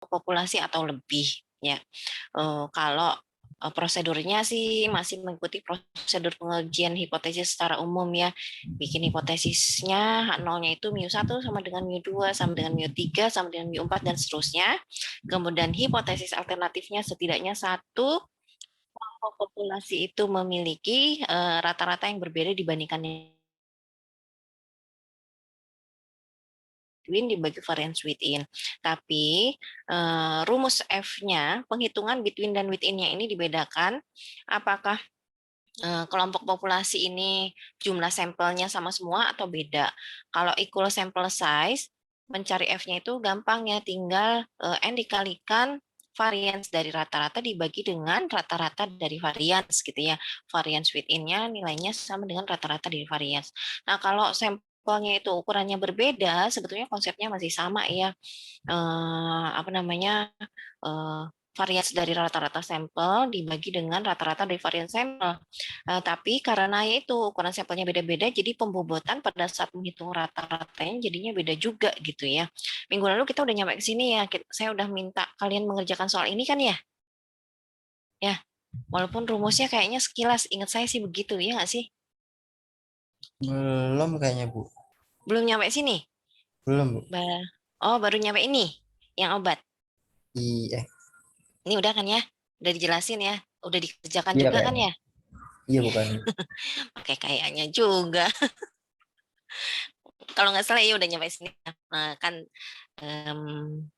populasi atau lebih ya. Kalau prosedurnya sih masih mengikuti prosedur pengujian hipotesis secara umum ya. Bikin hipotesisnya H0-nya itu mu1 sama dengan mu2 sama dengan mu3 sama dengan mu4 dan seterusnya. Kemudian hipotesis alternatifnya setidaknya satu kelompok populasi itu memiliki rata-rata yang berbeda dibandingkan dibagi variance within. Tapi rumus F-nya, penghitungan between dan within-nya ini dibedakan apakah kelompok populasi ini jumlah sampelnya sama semua atau beda. Kalau equal sample size, mencari F-nya itu gampang ya, tinggal N dikalikan variance dari rata-rata dibagi dengan rata-rata dari variance gitu ya. Variance within-nya nilainya sama dengan rata-rata dari variance. Nah, kalau sampelnya itu ukurannya berbeda, sebetulnya konsepnya masih sama ya. Apa namanya? Variance dari rata-rata sampel dibagi dengan rata-rata dari variance sampel. Tapi karena itu ukuran sampelnya beda-beda, jadi pembobotan pada saat menghitung rata-ratanya jadinya beda juga gitu ya. Minggu lalu kita udah nyampe ke sini ya. Saya udah minta kalian mengerjakan soal ini kan ya? Ya, walaupun rumusnya kayaknya sekilas ingat saya sih begitu ya nggak sih? Belum kayaknya, Bu. Belum nyampe sini? Belum, Bu. Oh, baru nyampe ini yang obat. Iya, Ini udah kan ya? Udah dijelasin ya? Udah dikerjakan iya juga kan kayaknya. ya? Iya bukan. Pakai kayaknya juga. Kalau nggak salah ya udah nyampe sini. Nah, kan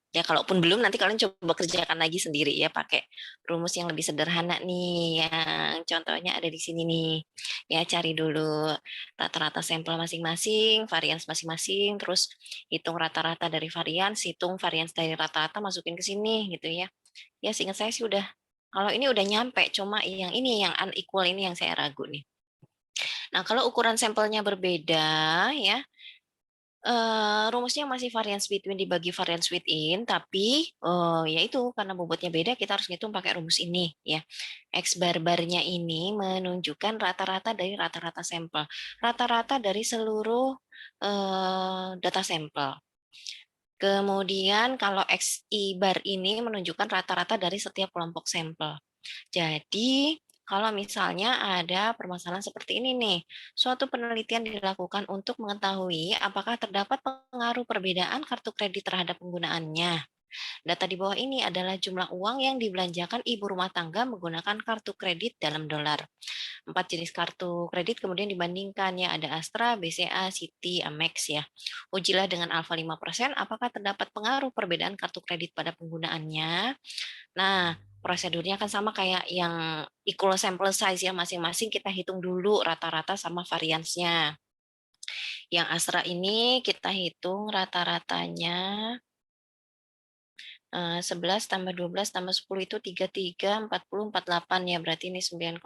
ya kalaupun belum nanti kalian coba kerjakan lagi sendiri ya pakai rumus yang lebih sederhana nih yang contohnya ada di sini nih. Ya cari dulu rata-rata sampel masing-masing, varians masing-masing, terus hitung rata-rata dari varians, hitung varians dari rata-rata masukin ke sini gitu ya. Ya seingat saya sih udah. Kalau ini udah nyampe, cuma yang ini yang unequal ini yang saya ragu nih. Nah, kalau ukuran sampelnya berbeda ya, rumusnya masih variance between dibagi variance within, tapi ya itu karena bobotnya beda kita harus ngitung pakai rumus ini ya. X bar-barnya ini menunjukkan rata-rata dari rata-rata sampel, rata-rata dari seluruh data sampel. Kemudian kalau XI bar ini menunjukkan rata-rata dari setiap kelompok sampel. Jadi, kalau misalnya ada permasalahan seperti ini nih, suatu penelitian dilakukan untuk mengetahui apakah terdapat pengaruh perbedaan kartu kredit terhadap penggunaannya. Data di bawah ini adalah jumlah uang yang dibelanjakan ibu rumah tangga menggunakan kartu kredit dalam dolar. 4 jenis kartu kredit kemudian dibandingkan ya, ada Astra, BCA, Citi, Amex ya. Ujilah dengan alfa 5% apakah terdapat pengaruh perbedaan kartu kredit pada penggunaannya. Nah, prosedurnya kan sama kayak yang equal sample size ya, masing-masing kita hitung dulu rata-rata sama variansnya. Yang Astra ini kita hitung rata-ratanya 11 tambah 12 tambah 10 itu 33, 40, 48 ya, berarti ini 9,6.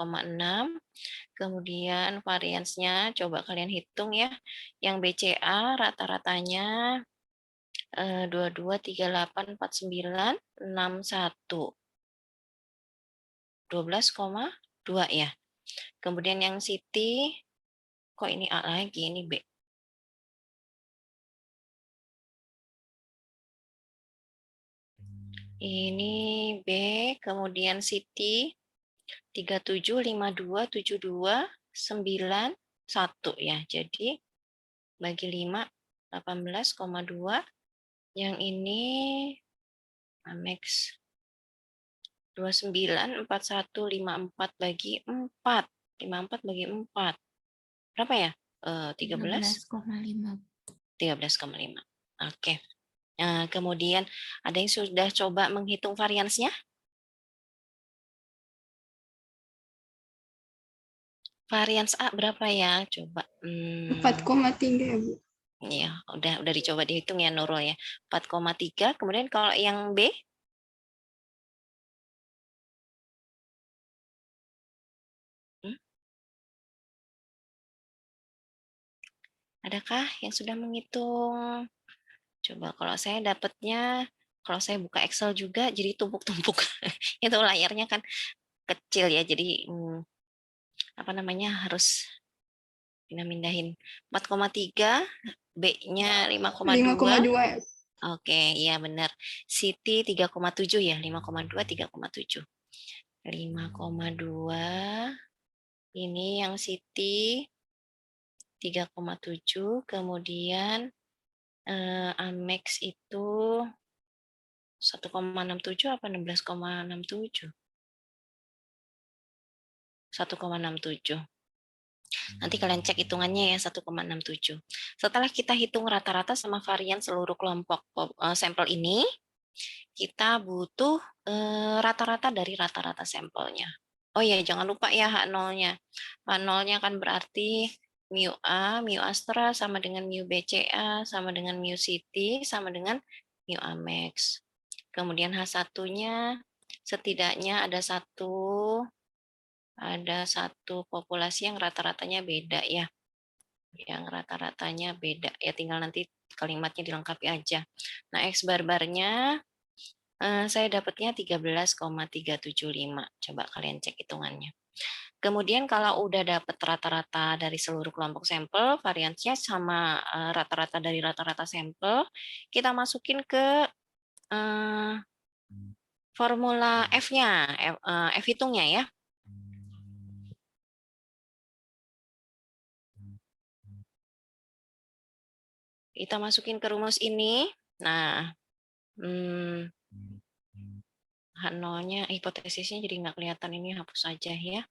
Kemudian variansnya coba kalian hitung ya. Yang BCA rata-ratanya 22, 38, 49, 61. 12,2 ya. Kemudian yang City, kok ini A lagi, ini B. Ini B, kemudian City 37, 52, 72, 9, 1 ya. Jadi bagi 5, 18,2. Yang ini Amex 29, 41, 54 bagi 4. 54 bagi 4. Berapa ya? 13? 13,5. 13,5. Oke. Nah, kemudian ada yang sudah coba menghitung variansnya? Varians A berapa ya? Coba. 4,3 ya, Bu. Ya, udah dicoba dihitung ya Nurul ya. 4,3. Kemudian kalau yang B? Hmm? Adakah yang sudah menghitung? Coba kalau saya dapatnya, kalau saya buka Excel juga jadi tumpuk-tumpuk. Itu layarnya kan kecil ya, jadi apa namanya harus pindah-pindahin. 4,3, B-nya 5,2. 5,2 ya. Oke, iya benar. City 3,7 ya, 5,2, 3,7. 5,2. Ini yang City 3,7. Kemudian Amex itu 1,67 apa 16,67? 1,67. Nanti kalian cek hitungannya ya, 1,67. Setelah kita hitung rata-rata sama varian seluruh kelompok sampel ini, kita butuh rata-rata dari rata-rata sampelnya. Oh iya, jangan lupa ya H0-nya. H0-nya kan berarti mu A, mu Astra sama dengan mu BCA, sama dengan mu City, sama dengan mu Amex. Kemudian H1-nya setidaknya ada satu populasi yang rata-ratanya beda ya. Yang rata-ratanya beda ya, tinggal nanti kalimatnya dilengkapi aja. Nah, X barbarnya saya dapatnya 13,375. Coba kalian cek hitungannya. Kemudian kalau udah dapat rata-rata dari seluruh kelompok sampel, variansinya sama rata-rata dari rata-rata sampel, kita masukin ke formula F-nya, F hitungnya ya. Kita masukin ke rumus ini. Nah, H0-nya, hipotesisnya jadi nggak kelihatan, ini hapus aja ya.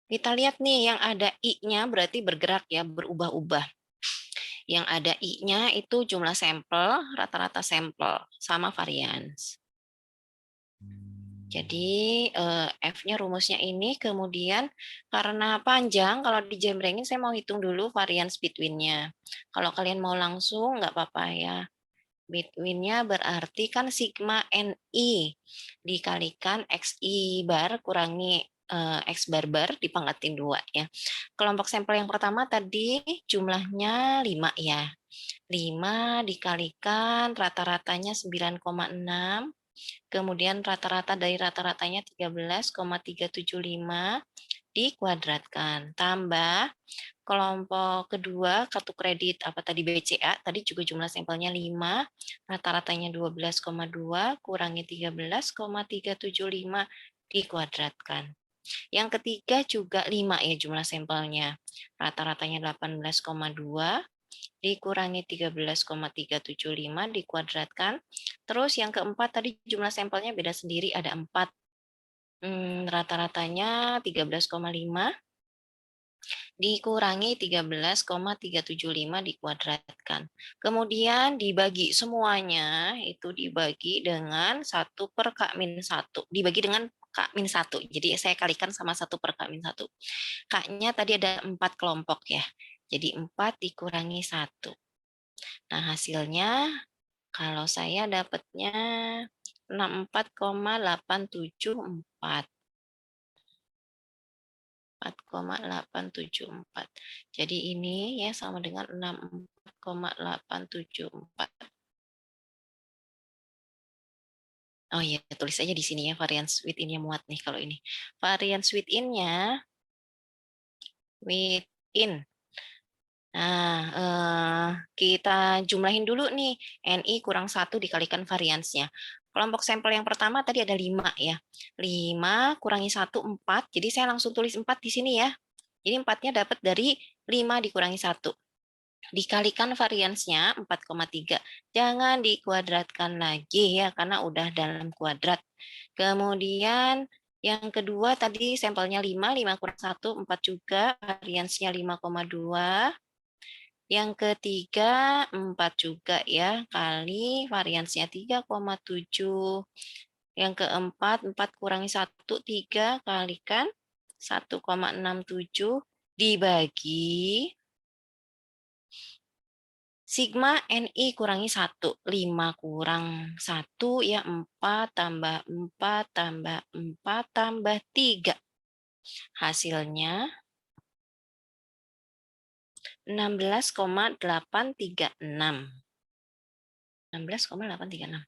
Kita lihat nih, yang ada I-nya berarti bergerak ya, berubah-ubah. Yang ada I-nya itu jumlah sampel, rata-rata sampel, sama varians. Jadi F-nya rumusnya ini, kemudian karena panjang, kalau dijembrengin saya mau hitung dulu variance between-nya. Kalau kalian mau langsung, nggak apa-apa ya. Between-nya berarti kan sigma NI dikalikan XI bar kurangi X bar dipangkatin 2 ya. Kelompok sampel yang pertama tadi jumlahnya 5 ya. 5 dikalikan rata-ratanya 9,6. Kemudian rata-rata dari rata-ratanya 13,375 dikuadratkan. Tambah kelompok kedua kartu kredit apa tadi BCA, tadi juga jumlah sampelnya 5, rata-ratanya 12,2 kurangi 13,375 dikuadratkan. Yang ketiga juga 5 ya jumlah sampelnya. Rata-ratanya 18,2 dikurangi 13,375 dikuadratkan. Terus yang keempat tadi jumlah sampelnya beda sendiri, ada 4. Rata-ratanya 13,5 dikurangi 13,375 dikuadratkan. Kemudian dibagi semuanya, itu dibagi dengan 1 per K-1. Dibagi dengan K-1. Jadi saya kalikan sama 1 per K-1. K-nya tadi ada 4 kelompok ya. Jadi 4 dikurangi 1. Nah, hasilnya kalau saya dapatnya 64,874. 4,874. Jadi ini ya sama dengan 64,874. Oh iya, tulis aja di sini ya, variance within-nya muat nih kalau ini. Variance within-nya, within. Nah, kita jumlahin dulu nih, NI kurang 1 dikalikan variance-nya. Kelompok sampel yang pertama tadi ada 5 ya. 5 kurangi 1, 4. Jadi saya langsung tulis 4 di sini ya. Jadi 4-nya dapat dari 5 dikurangi 1. Dikalikan variansnya 4,3. Jangan dikuadratkan lagi ya, karena udah dalam kuadrat. Kemudian yang kedua tadi sampelnya 5, 5 kurang 1, 4 juga. Variansnya 5,2. Yang ketiga 4 juga ya, kali variansnya 3,7. Yang keempat 4 kurangi 1, 3 kalikan 1,67 dibagi sigma NI kurangi 1. 5 kurang 1 ya 4 tambah 4 tambah 4 tambah 3. Hasilnya 16,836. 16,836.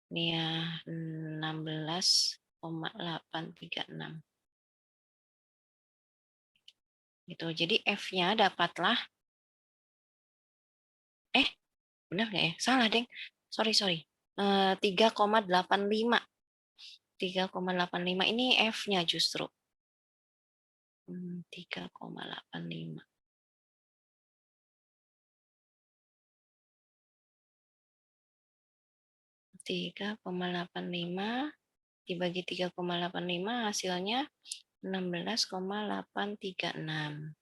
Ini ya 16,836. Gitu. Jadi F-nya dapatlah Benar nggak ya? Salah, Deng. Sorry. 3,85. 3,85 ini F-nya justru. 3,85. Dibagi 3,85 hasilnya 16,836.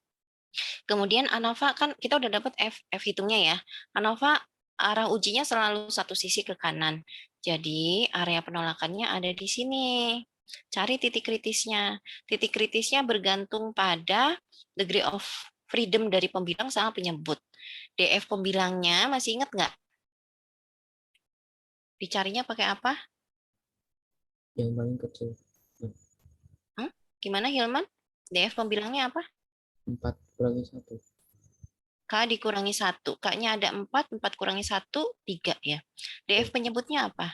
Kemudian ANOVA kan kita udah dapat F hitungnya ya. ANOVA arah ujinya selalu satu sisi ke kanan. Jadi area penolakannya ada di sini. Cari titik kritisnya. Titik kritisnya bergantung pada degree of freedom dari pembilang sama penyebut. DF pembilangnya masih ingat nggak? Dicarinya pakai apa? Yang paling kecil. Gimana Hilman? DF pembilangnya apa? 4 kurangi 1. K dikurangi 1. K-nya ada 4 kurangi 1, 3 ya. DF penyebutnya apa?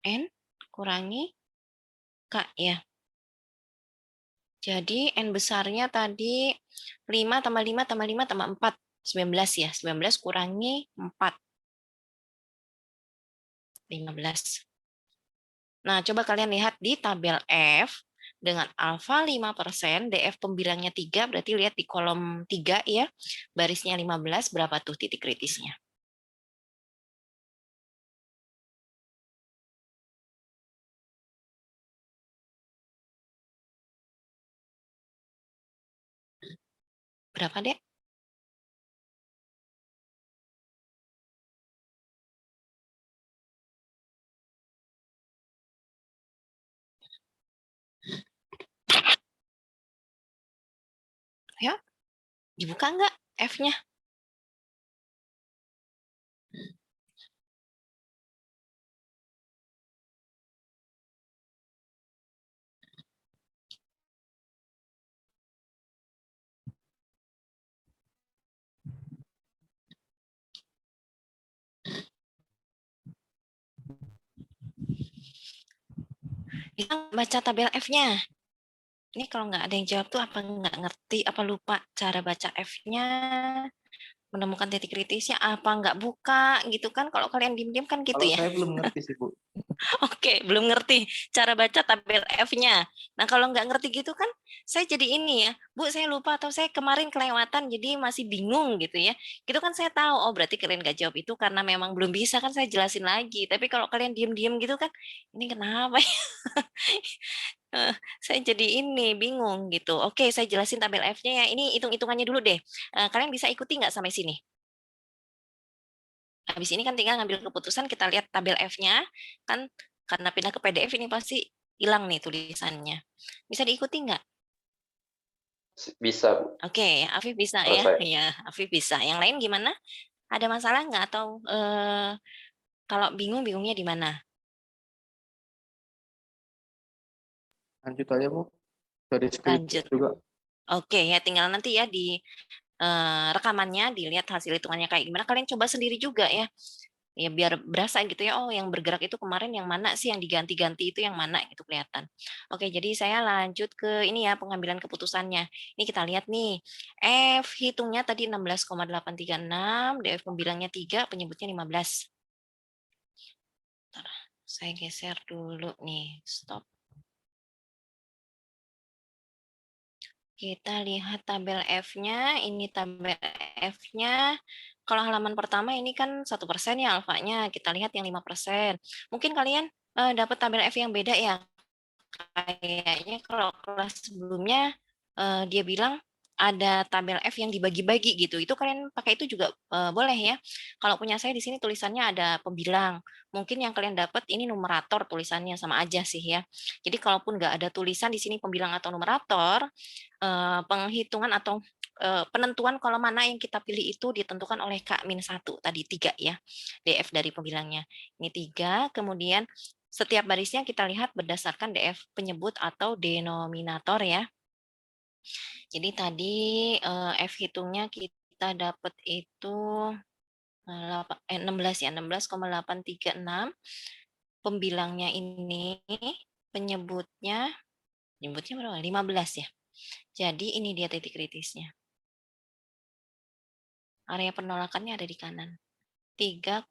N kurangi K ya. Jadi N besarnya tadi 5 tambah 5 tambah 5 tambah 4. 19 ya. 19 kurangi 4. 15. Nah, coba kalian lihat di tabel F dengan alfa 5%, DF pembilangnya 3, berarti lihat di kolom 3 ya, barisnya 15, berapa tuh titik kritisnya? Berapa, Dek? Ya, dibuka nggak F-nya? Kita baca tabel F-nya. Ini kalau nggak ada yang jawab tuh apa nggak ngerti, apa lupa cara baca F-nya, menemukan titik kritisnya, apa nggak buka gitu kan. Kalau kalian diem-diem kan gitu Kalau ya. saya belum ngerti sih, Bu. Oke, belum ngerti cara baca tabel F-nya. Nah, kalau nggak ngerti gitu kan, saya jadi ini ya, Bu, saya lupa atau saya kemarin kelewatan, jadi masih bingung gitu ya. Gitu kan saya tahu, oh berarti kalian nggak jawab itu karena memang belum bisa kan saya jelasin lagi. Tapi kalau kalian diem-diem gitu kan, ini kenapa ya? Saya jadi ini bingung gitu. Oke, saya jelasin tabel F-nya ya. Ini hitung-hitungannya dulu deh. Kalian bisa ikuti nggak sampai sini? Habis ini kan tinggal ngambil keputusan, kita lihat tabel F-nya, kan karena pindah ke PDF ini pasti hilang nih tulisannya. Bisa diikuti nggak? Bisa, Bu. Oke, Afif bisa ya? Selesai. Ya, Afif bisa. Yang lain gimana? Ada masalah nggak? Atau kalau bingung-bingungnya di mana? Lanjut aja, Bu. Dari Lanjut. skrip juga. Oke, ya tinggal nanti ya di rekamannya, dilihat hasil hitungannya kayak gimana. Kalian coba sendiri juga ya. Ya biar berasa gitu ya, oh yang bergerak itu kemarin yang mana sih, yang diganti-ganti itu yang mana gitu kelihatan. Oke, jadi saya lanjut ke ini ya, pengambilan keputusannya. Ini kita lihat nih, F hitungnya tadi 16,836, DF pembilangnya 3, penyebutnya 15. Bentar, saya geser dulu nih, stop. Kita lihat tabel F-nya, ini tabel F-nya. Kalau halaman pertama ini kan 1% ya alfanya, kita lihat yang 5%. Mungkin kalian dapat tabel F yang beda ya. Kayaknya kalau kelas sebelumnya dia bilang ada tabel F yang dibagi-bagi gitu. Itu kalian pakai itu juga boleh ya. Kalau punya saya di sini tulisannya ada pembilang. Mungkin yang kalian dapat ini numerator tulisannya sama aja sih ya. Jadi kalaupun nggak ada tulisan di sini pembilang atau numerator, penghitungan atau penentuan kolom mana yang kita pilih itu ditentukan oleh K-1 tadi 3 ya. DF dari pembilangnya. Ini 3, kemudian setiap barisnya kita lihat berdasarkan DF penyebut atau denominator ya. Jadi tadi F hitungnya kita dapat itu 16 ya, 16,836. Pembilangnya ini penyebutnya berapa? 15 ya. Jadi ini dia titik kritisnya. Area penolakannya ada di kanan. 3,29.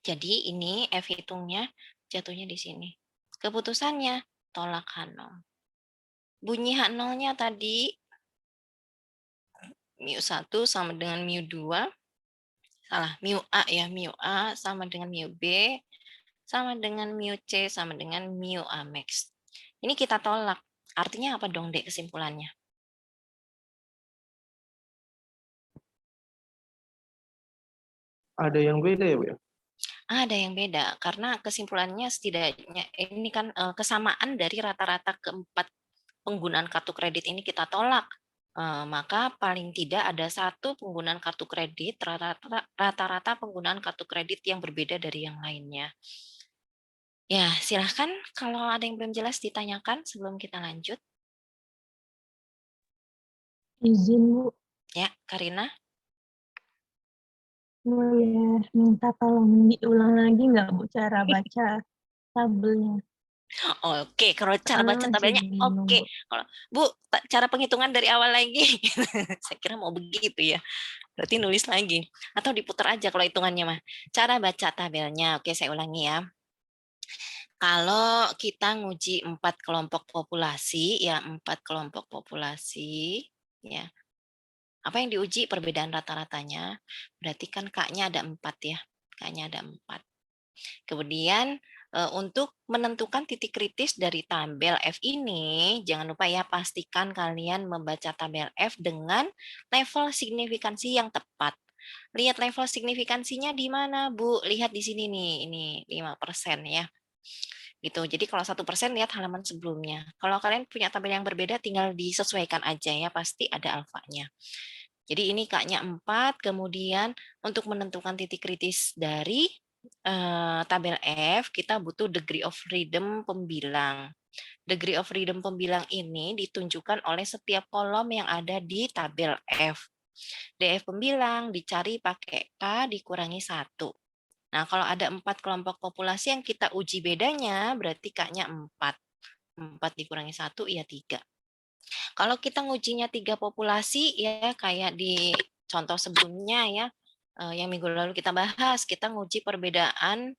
Jadi ini F hitungnya jatuhnya di sini. Keputusannya tolak H0. Bunyi H0-nya tadi mu1 sama dengan mu2. Salah, mu A ya. Mu A sama dengan mu B sama dengan mu C sama dengan mu A max. Ini kita tolak. Artinya apa dong, Dek, kesimpulannya? Ada yang beda ya, Bu ya? Ada yang beda, karena kesimpulannya setidaknya ini kan kesamaan dari rata-rata keempat penggunaan kartu kredit ini kita tolak. Maka paling tidak ada satu penggunaan kartu kredit, rata-rata penggunaan kartu kredit yang berbeda dari yang lainnya. Ya, silahkan kalau ada yang belum jelas ditanyakan sebelum kita lanjut. Izin, Bu. Ya, Karina. Boleh minta tolong diulang lagi nggak, Bu, cara baca tabelnya? Oke, kalau cara Karena baca masih tabelnya bingung, oke. Bu. Kalau Bu, cara penghitungan dari awal lagi. Saya kira mau begitu ya. Berarti nulis lagi atau diputar aja kalau hitungannya mah. Cara baca tabelnya. Oke, saya ulangi ya. Kalau kita nguji 4 kelompok populasi, ya 4 kelompok populasi, ya. Apa yang diuji? Perbedaan rata-ratanya. Berarti kan K-nya ada 4 ya. K-nya ada 4. Kemudian untuk menentukan titik kritis dari tabel F ini, jangan lupa ya, pastikan kalian membaca tabel F dengan level signifikansi yang tepat. Lihat level signifikansinya di mana, Bu? Lihat di sini nih, ini 5% ya. Gitu. Jadi kalau 1% lihat halaman sebelumnya. Kalau kalian punya tabel yang berbeda, tinggal disesuaikan aja ya, pasti ada alfanya. Jadi ini K-nya 4, kemudian untuk menentukan titik kritis dari tabel F, kita butuh degree of freedom pembilang. Degree of freedom pembilang ini ditunjukkan oleh setiap kolom yang ada di tabel F. DF pembilang dicari pakai K dikurangi 1. Nah, kalau ada 4 kelompok populasi yang kita uji bedanya, berarti K-nya 4. 4 dikurangi 1, ya 3. Kalau kita ngujinya 3 populasi, ya kayak di contoh sebelumnya ya, yang minggu lalu kita bahas, kita nguji perbedaan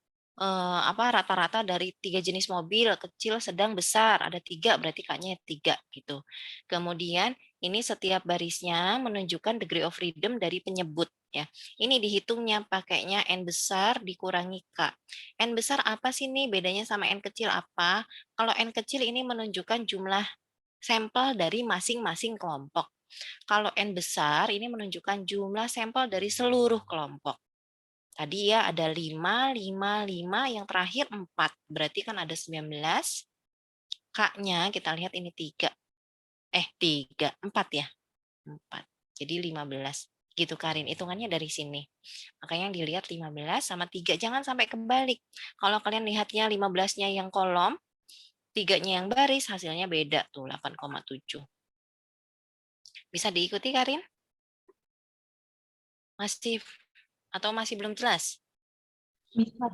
rata-rata dari 3 jenis mobil, kecil, sedang, besar. Ada 3, berarti K-nya 3 gitu. Kemudian ini setiap barisnya menunjukkan degree of freedom dari penyebut ya. Ini dihitungnya pakainya N besar dikurangi K. N besar apa sih nih? Bedanya sama N kecil apa? Kalau N kecil ini menunjukkan jumlah sampel dari masing-masing kelompok. Kalau N besar ini menunjukkan jumlah sampel dari seluruh kelompok. Tadi ya ada 5, 5, 5, yang terakhir 4. Berarti kan ada 19. K-nya kita lihat ini 3. 3, 4 ya. 4. Jadi 15. Gitu Karin, hitungannya dari sini. Makanya yang dilihat 15 sama 3. Jangan sampai kebalik. Kalau kalian lihatnya 15-nya yang kolom, 3-nya yang baris, hasilnya beda tuh 8,7. Bisa diikuti Karin? Masih atau masih belum jelas? Bisa,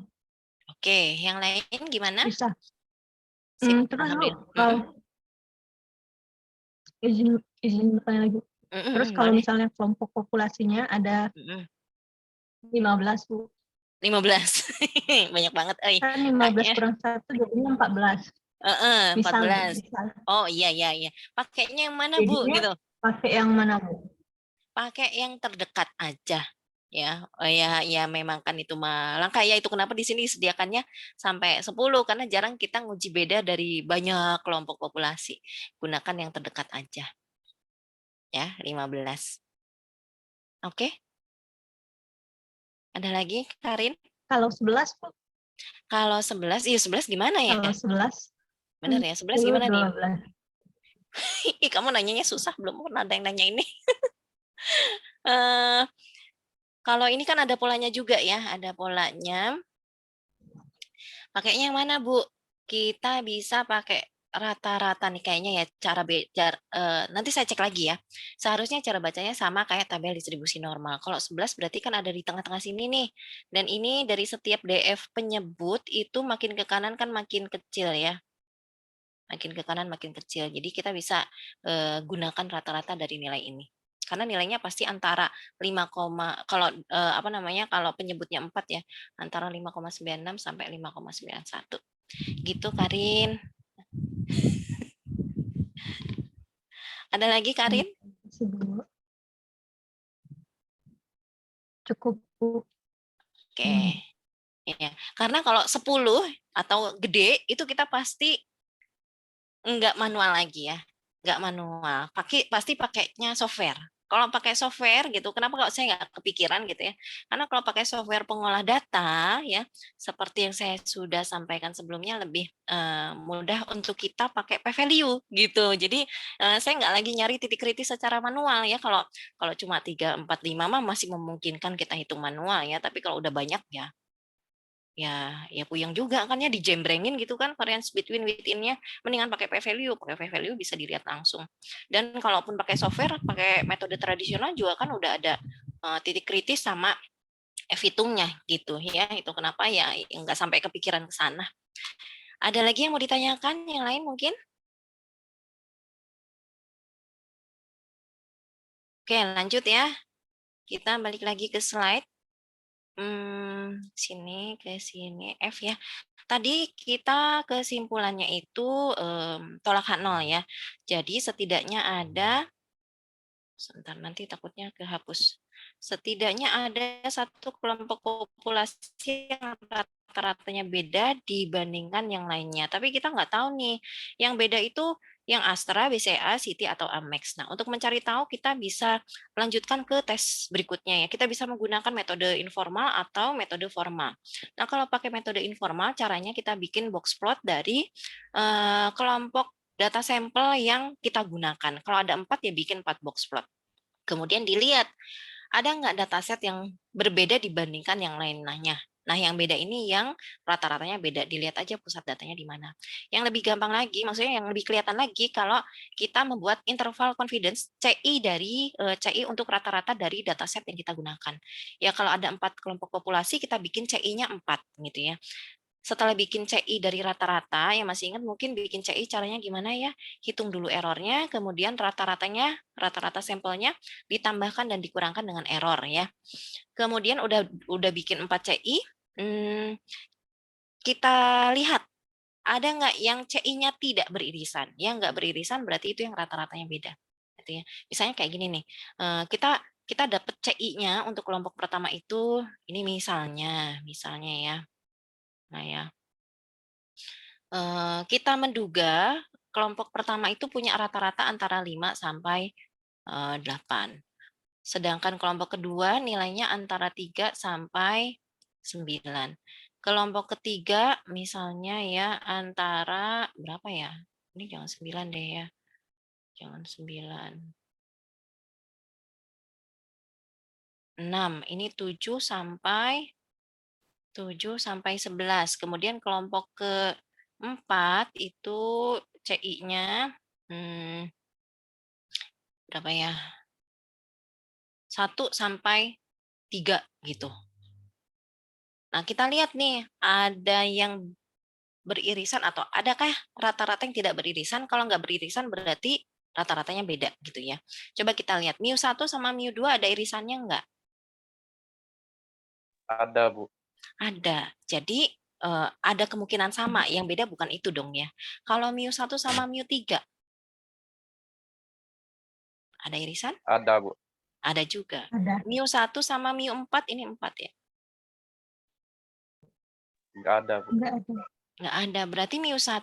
Oke, yang lain gimana? bisa. Sip, Terus, Bu, alhamdulillah. kalau izin bertanya lagi. Terus kalau Boleh. misalnya kelompok populasinya ada 15, Bu. 15. Banyak banget. Kan 15 Kayaknya. kurang 1 jadinya 14. Misalnya. 14. Oh iya. Pakainya yang mana Bu? Jadinya Gitu. pakai yang mana, Bu? Pakai yang terdekat aja. Ya, ya memang kan itu mah langka ya, itu kenapa di sini sediakannya sampai 10 karena jarang kita nguji beda dari banyak kelompok populasi. Gunakan yang terdekat aja. Ya, 15. Oke. Ada lagi, Karin? Kalau 11, Bu? Kalau 11, iya 11 gimana ya? Kalau 11. Benar ya, 11 gimana nih? 12. Ih, kamu nanyanya susah, belum pernah ada yang nanya ini. Kalau ini kan ada polanya juga ya, ada polanya. Pakainya yang mana, Bu? Kita bisa pakai rata-rata nih kayaknya ya, nanti saya cek lagi ya. Seharusnya cara bacanya sama kayak tabel distribusi normal. Kalau 11 berarti kan ada di tengah-tengah sini nih. Dan ini dari setiap DF penyebut itu makin ke kanan kan makin kecil ya. makin ke kanan makin kecil. Jadi kita bisa gunakan rata-rata dari nilai ini. Karena nilainya pasti antara 5, kalau apa namanya, kalau penyebutnya 4 ya, antara 5,96 sampai 5,91. Gitu Karin. Ada lagi Karin? Masih Bu. Cukup Bu. Oke. Ya, karena kalau 10 atau gede itu kita pasti enggak manual lagi ya. Enggak manual. Pasti pakainya software. Kalau pakai software gitu, kenapa kalau saya nggak kepikiran gitu ya? Karena kalau pakai software pengolah data ya, seperti yang saya sudah sampaikan sebelumnya, lebih mudah untuk kita pakai p-value gitu. Jadi saya nggak lagi nyari titik kritis secara manual ya. Kalau cuma 3, 4, 5 mah masih memungkinkan kita hitung manual ya. Tapi kalau udah banyak ya puyeng juga kan ya, dijembrengin gitu kan variance between within-nya. Mendingan pakai p-value bisa dilihat langsung. Dan kalaupun pakai software, pakai metode tradisional juga kan udah ada titik kritis sama f-hitungnya gitu ya. Itu kenapa ya nggak sampai kepikiran ke sana. Ada lagi yang mau ditanyakan yang lain mungkin? Oke, lanjut ya. Kita balik lagi ke slide. Sini ke sini F ya. Tadi kita kesimpulannya itu tolak H0 ya. Jadi setidaknya ada, sebentar nanti takutnya kehapus. Setidaknya ada satu kelompok populasi yang rata-ratanya beda dibandingkan yang lainnya. Tapi kita nggak tahu nih, yang beda itu yang Astra, BCA, Citi, atau Amex. Nah, untuk mencari tahu kita bisa melanjutkan ke tes berikutnya ya. Kita bisa menggunakan metode informal atau metode formal. Nah, kalau pakai metode informal, caranya kita bikin box plot dari kelompok data sampel yang kita gunakan. Kalau ada 4 ya bikin 4 box plot. Kemudian dilihat ada nggak dataset yang berbeda dibandingkan yang lainnya. Nah, yang beda ini yang rata-ratanya beda. Dilihat aja pusat datanya di mana. Yang lebih gampang lagi, maksudnya yang lebih kelihatan lagi kalau kita membuat interval confidence CI dari CI untuk rata-rata dari dataset yang kita gunakan. Ya kalau ada 4 kelompok populasi, kita bikin CI-nya 4 gitu ya. Setelah bikin CI dari rata-rata, yang masih ingat mungkin bikin CI caranya gimana ya? Hitung dulu errornya, kemudian rata-ratanya, rata-rata sampelnya ditambahkan dan dikurangkan dengan error ya. Kemudian udah bikin 4 CI, kita lihat ada nggak yang CI-nya tidak beririsan? Yang nggak beririsan berarti itu yang rata-ratanya beda. Gitu ya. Misalnya kayak gini nih, kita dapat CI-nya untuk kelompok pertama itu, ini misalnya ya. Nah ya, kita menduga kelompok pertama itu punya rata-rata antara 5 sampai 8. Sedangkan kelompok kedua nilainya antara 3 sampai 9. Kelompok ketiga misalnya ya antara berapa ya? Ini jangan 9 deh ya. Jangan 9. 6. Ini 7 sampai 11. Kemudian kelompok keempat itu CI-nya berapa ya? 1 sampai 3 gitu. Nah, kita lihat nih, ada yang beririsan atau adakah rata-rata yang tidak beririsan? Kalau nggak beririsan berarti rata-ratanya beda gitu ya. Coba kita lihat, mu1 sama mu2 ada irisannya nggak? Ada, Bu. Ada. Jadi ada kemungkinan sama, yang beda bukan itu dong ya. Kalau mu1 sama mu3 ada irisan? Ada, Bu. Ada juga. Ada. mu1 sama mu4 ini 4 ya? Nggak ada, Bu. Enggak ada. Nggak ada. Berarti mu1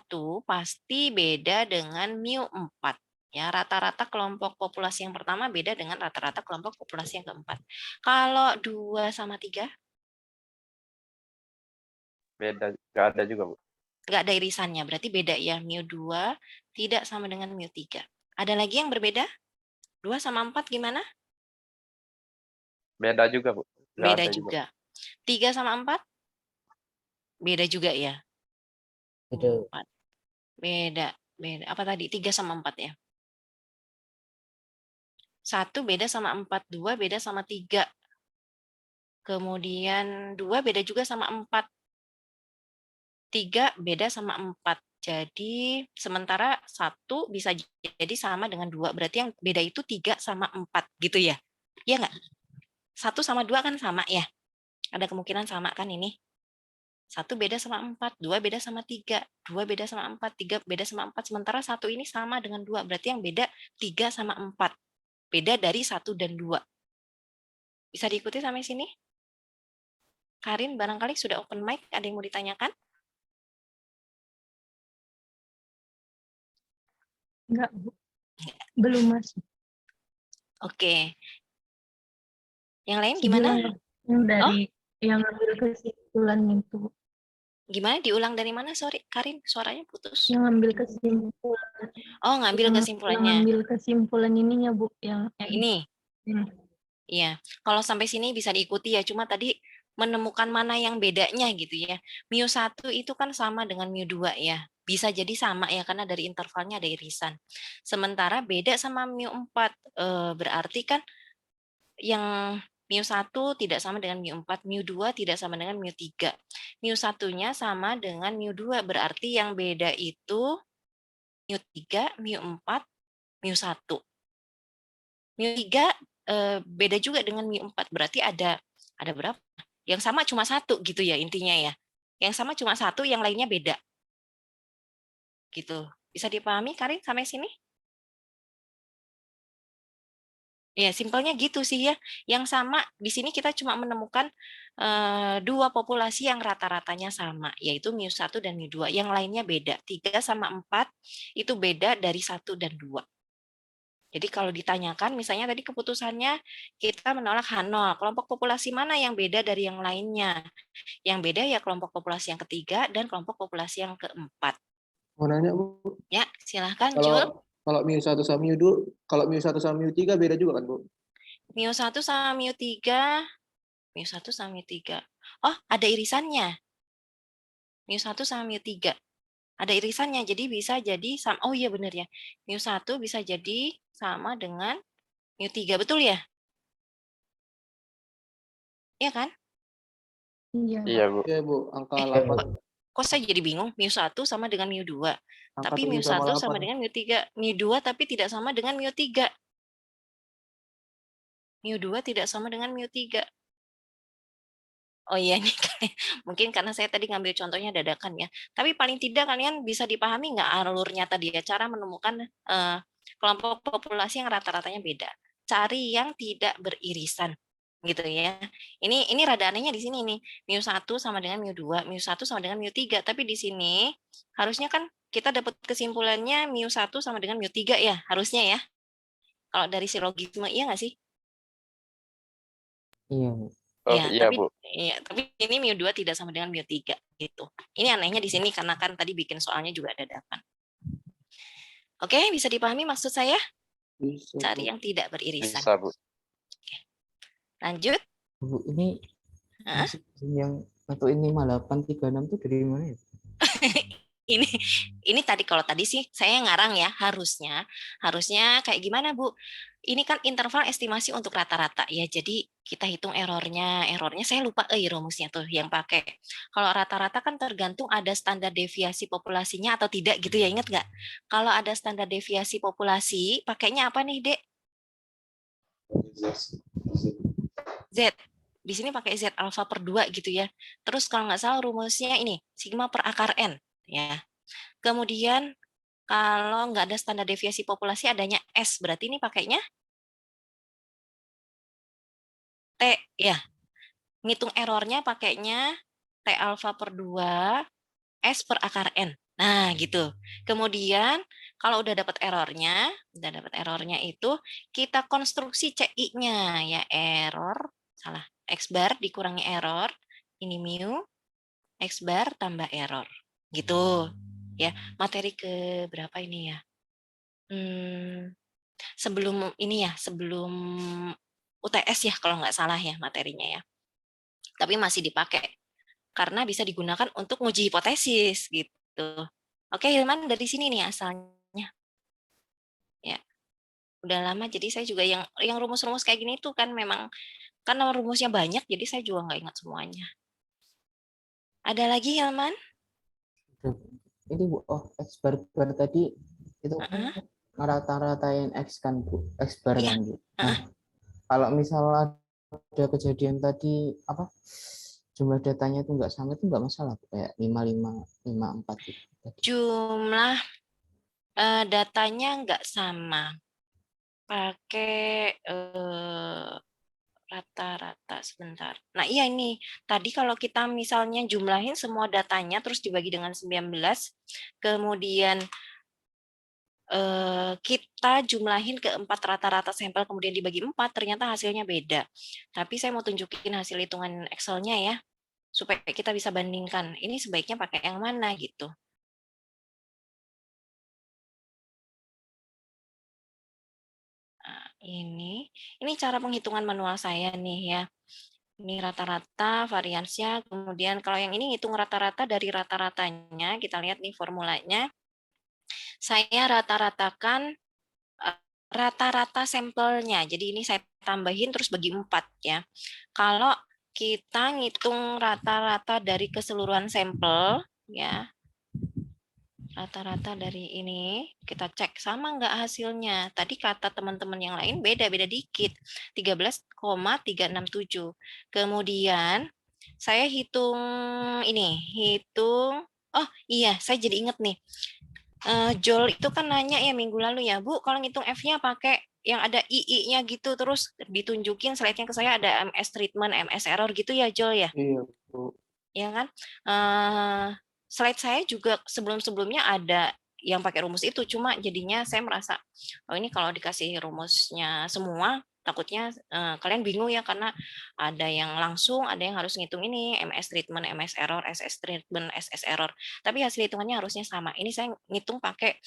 pasti beda dengan mu4. Ya, rata-rata kelompok populasi yang pertama beda dengan rata-rata kelompok populasi yang keempat. Kalau 2 sama 3? Beda, nggak ada juga, Bu. Nggak ada irisannya, berarti beda ya. mu2 tidak sama dengan mu3. Ada lagi yang berbeda? 2 sama 4 gimana? Beda juga, Bu. Nggak Beda ada juga. 3 sama 4? Beda juga ya? Beda. 4. Beda. Apa tadi? 3 sama 4 ya? 1 beda sama 4, 2 beda sama 3. Kemudian 2 beda juga sama 4. 3 beda sama 4. Jadi sementara 1 bisa jadi sama dengan 2. Berarti yang beda itu 3 sama 4 gitu ya. Iya nggak? 1 sama 2 kan sama ya. Ada kemungkinan sama kan ini. 1 beda sama 4, 2 beda sama 3, 2 beda sama 4, 3 beda sama 4. Sementara 1 ini sama dengan 2. Berarti yang beda 3 sama 4. Beda dari 1 dan 2. Bisa diikuti sampai sini? Karin barangkali sudah open mic. Ada yang mau ditanyakan? Enggak, Bu. Belum masuk. Oke. Yang lain Jadi gimana? yang dari yang ambil kesimpulan itu. Gimana? Diulang dari mana? Sorry, Karin, suaranya putus. Yang ambil kesimpulan. Oh, ngambil Yang kesimpulannya. ambil kesimpulan ininya, Bu. Yang Ini. Iya. Kalau sampai sini bisa diikuti ya. Cuma tadi menemukan mana yang bedanya gitu ya. Mu1 itu kan sama dengan mu2 ya. Bisa jadi sama ya karena dari intervalnya ada irisan. Sementara beda sama mu4. Berarti kan yang mu1 tidak sama dengan mu4, mu2 tidak sama dengan mu3. Mu1-nya sama dengan mu2, berarti yang beda itu mu3, mu4, mu1. Mu3 beda juga dengan mu4, berarti ada berapa? Yang sama cuma 1 gitu ya intinya ya. Yang sama cuma 1, yang lainnya beda. Gitu. Bisa dipahami Karin sampai sini? Ya, simpelnya gitu sih ya. Yang sama di sini kita cuma menemukan 2 populasi yang rata-ratanya sama, yaitu mu1 dan mu2. Yang lainnya beda. 3 sama 4 itu beda dari 1 dan 2. Jadi kalau ditanyakan, misalnya tadi keputusannya kita menolak H0. Kelompok populasi mana yang beda dari yang lainnya? Yang beda ya kelompok populasi yang ketiga dan kelompok populasi yang keempat. Mau nanya, Bu. Ya, silahkan Jul. Kalau mu1 sama mu2, kalau mu1 sama mu3 beda juga kan, Bu? mu1 sama mu3, mu1 sama mu3. Oh, ada irisannya. mu1 sama mu3. Ada irisannya, jadi bisa jadi sama. Oh iya benar ya. mu1 bisa jadi sama dengan mu3, betul ya? Iya kan? Iya, Iya, Bu. Iya, Bu. Angka Eh, 8. Kok saya jadi bingung? mu1 sama dengan mu2. Angka Tapi 7 sama mu1 sama 8. dengan mu3. mu2 tapi tidak sama dengan mu3. mu2 tidak sama dengan mu3. Oh iya, nih mungkin karena saya tadi ngambil contohnya dadakan ya. Tapi paling tidak kalian bisa dipahami nggak alurnya tadi ya, cara menemukan kelompok populasi yang rata-ratanya beda. Cari yang tidak beririsan gitu ya. Ini rada anehnya di sini nih. mu1 sama dengan mu2, mu1 sama dengan mu3, tapi di sini harusnya kan kita dapat kesimpulannya mu1 sama dengan mu3 ya, harusnya ya. Kalau dari silogisme iya nggak sih? Iya, Bu. Oh, Ya, iya, tapi Bu. tapi ini mu2 tidak sama dengan mu3 gitu. Ini anehnya di sini karena kan tadi bikin soalnya juga dadakan. Oke, bisa dipahami maksud saya? Bisa, Cari Bu. yang tidak beririsan. Bisa, Bu. Lanjut. Bu, ini Hah? yang untuk ini 5836 itu dari mana ya? Ini tadi kalau tadi sih saya ngarang ya, harusnya kayak gimana Bu? Ini kan interval estimasi untuk rata-rata ya. Jadi kita hitung errornya saya lupa rumusnya tuh yang pakai. Kalau rata-rata kan tergantung ada standar deviasi populasinya atau tidak gitu ya, ingat nggak? Kalau ada standar deviasi populasi, pakainya apa nih, Dek? Z. Di sini pakai Z alfa per 2 gitu ya. Terus kalau nggak salah rumusnya ini, sigma per akar N. Ya. Kemudian kalau nggak ada standar deviasi populasi adanya S, berarti ini pakainya T ya. Ngitung errornya pakainya T alfa per 2 S per akar N. Nah, gitu. Kemudian kalau udah dapat errornya itu kita konstruksi CI-nya ya, error salah, X bar dikurangi error, ini mu, X bar tambah error. Gitu. Ya, materi ke berapa ini ya? Sebelum ini ya, sebelum UTS ya kalau nggak salah ya materinya ya. Tapi masih dipakai karena bisa digunakan untuk nguji hipotesis gitu. Oke, Hilman dari sini nih asalnya. Ya. Udah lama jadi saya juga yang rumus-rumus kayak gini tuh kan memang karena rumusnya banyak jadi saya juga nggak ingat semuanya. Ada lagi Hilman? ini Bu, X bar tadi itu Heeh. rata-ratain X kan Bu, X bar Iya. kan Bu. Nah, kalau misalnya ada kejadian tadi apa jumlah datanya itu nggak sama itu nggak masalah Bu, kayak 5554 gitu. Jumlah datanya nggak sama. Pakai rata-rata sebentar. Nah, iya ini. Tadi kalau kita misalnya jumlahin semua datanya terus dibagi dengan 19, kemudian kita jumlahin ke 4 rata-rata sampel kemudian dibagi 4, ternyata hasilnya beda. Tapi saya mau tunjukin hasil hitungan Excel-nya ya, supaya kita bisa bandingkan. Ini sebaiknya pakai yang mana gitu. Nah, ini cara penghitungan manual saya nih ya. Ini rata-rata variansnya, kemudian kalau yang ini hitung rata-rata dari rata-ratanya, kita lihat nih formulanya. Saya rata-ratakan rata-rata sampelnya. Jadi ini saya tambahin terus bagi 4 ya. Kalau kita ngitung rata-rata dari keseluruhan sampel ya, rata-rata dari ini, kita cek sama nggak hasilnya. Tadi kata teman-teman yang lain beda-beda dikit, 13,367. Kemudian saya hitung ini, oh iya, saya jadi inget nih. Jol itu kan nanya ya minggu lalu ya, Bu, kalau ngitung F-nya pakai yang ada II-nya gitu, terus ditunjukin slide-nya ke saya ada MS treatment, MS error gitu ya, Jol ya? Iya, Bu. Ya kan? Slide saya juga sebelum-sebelumnya ada yang pakai rumus itu, cuma jadinya saya merasa, oh ini kalau dikasih rumusnya semua, takutnya kalian bingung ya, karena ada yang langsung, ada yang harus ngitung ini, MS treatment, MS error, SS treatment, SS error. Tapi hasil hitungannya harusnya sama. Ini saya ngitung pakai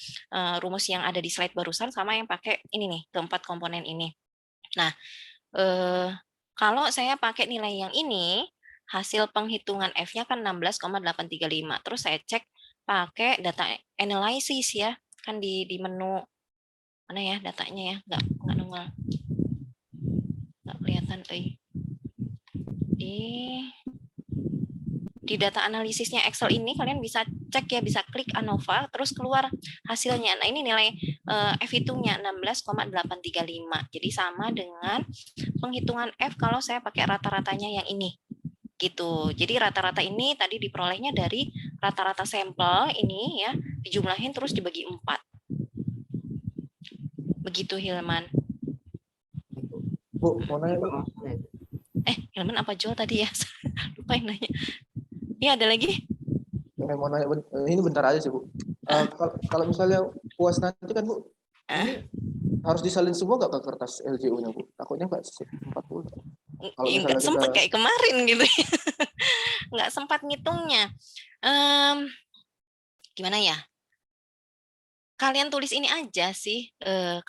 rumus yang ada di slide barusan, sama yang pakai ini nih, keempat komponen ini. Nah, kalau saya pakai nilai yang ini, hasil penghitungan F-nya kan 16,835. Terus saya cek pakai data analysis ya, kan di menu mana ya datanya ya, nggak nongol, nggak kelihatan di data analisisnya Excel ini kalian bisa cek ya, bisa klik ANOVA terus keluar hasilnya. Nah, ini nilai F hitungnya 16,835. Jadi sama dengan penghitungan F kalau saya pakai rata-ratanya yang ini. Gitu. Jadi rata-rata ini tadi diperolehnya dari rata-rata sampel ini ya, dijumlahin terus dibagi 4. Begitu Hilman. Bu, mau nanya, Bu. Hilman apa Joel tadi ya? Lupa yang nanya. Iya, ada lagi? Mau nanya, ini bentar aja sih, Bu. Kalau misalnya puas nanti kan, Bu, ini harus disalin semua nggak ke kertas LJU-nya, Bu? Takutnya nggak 40. Kalau Nggak sempat kita... kayak kemarin gitu ya. Nggak sempat ngitungnya. Gimana ya? Kalian tulis ini aja sih.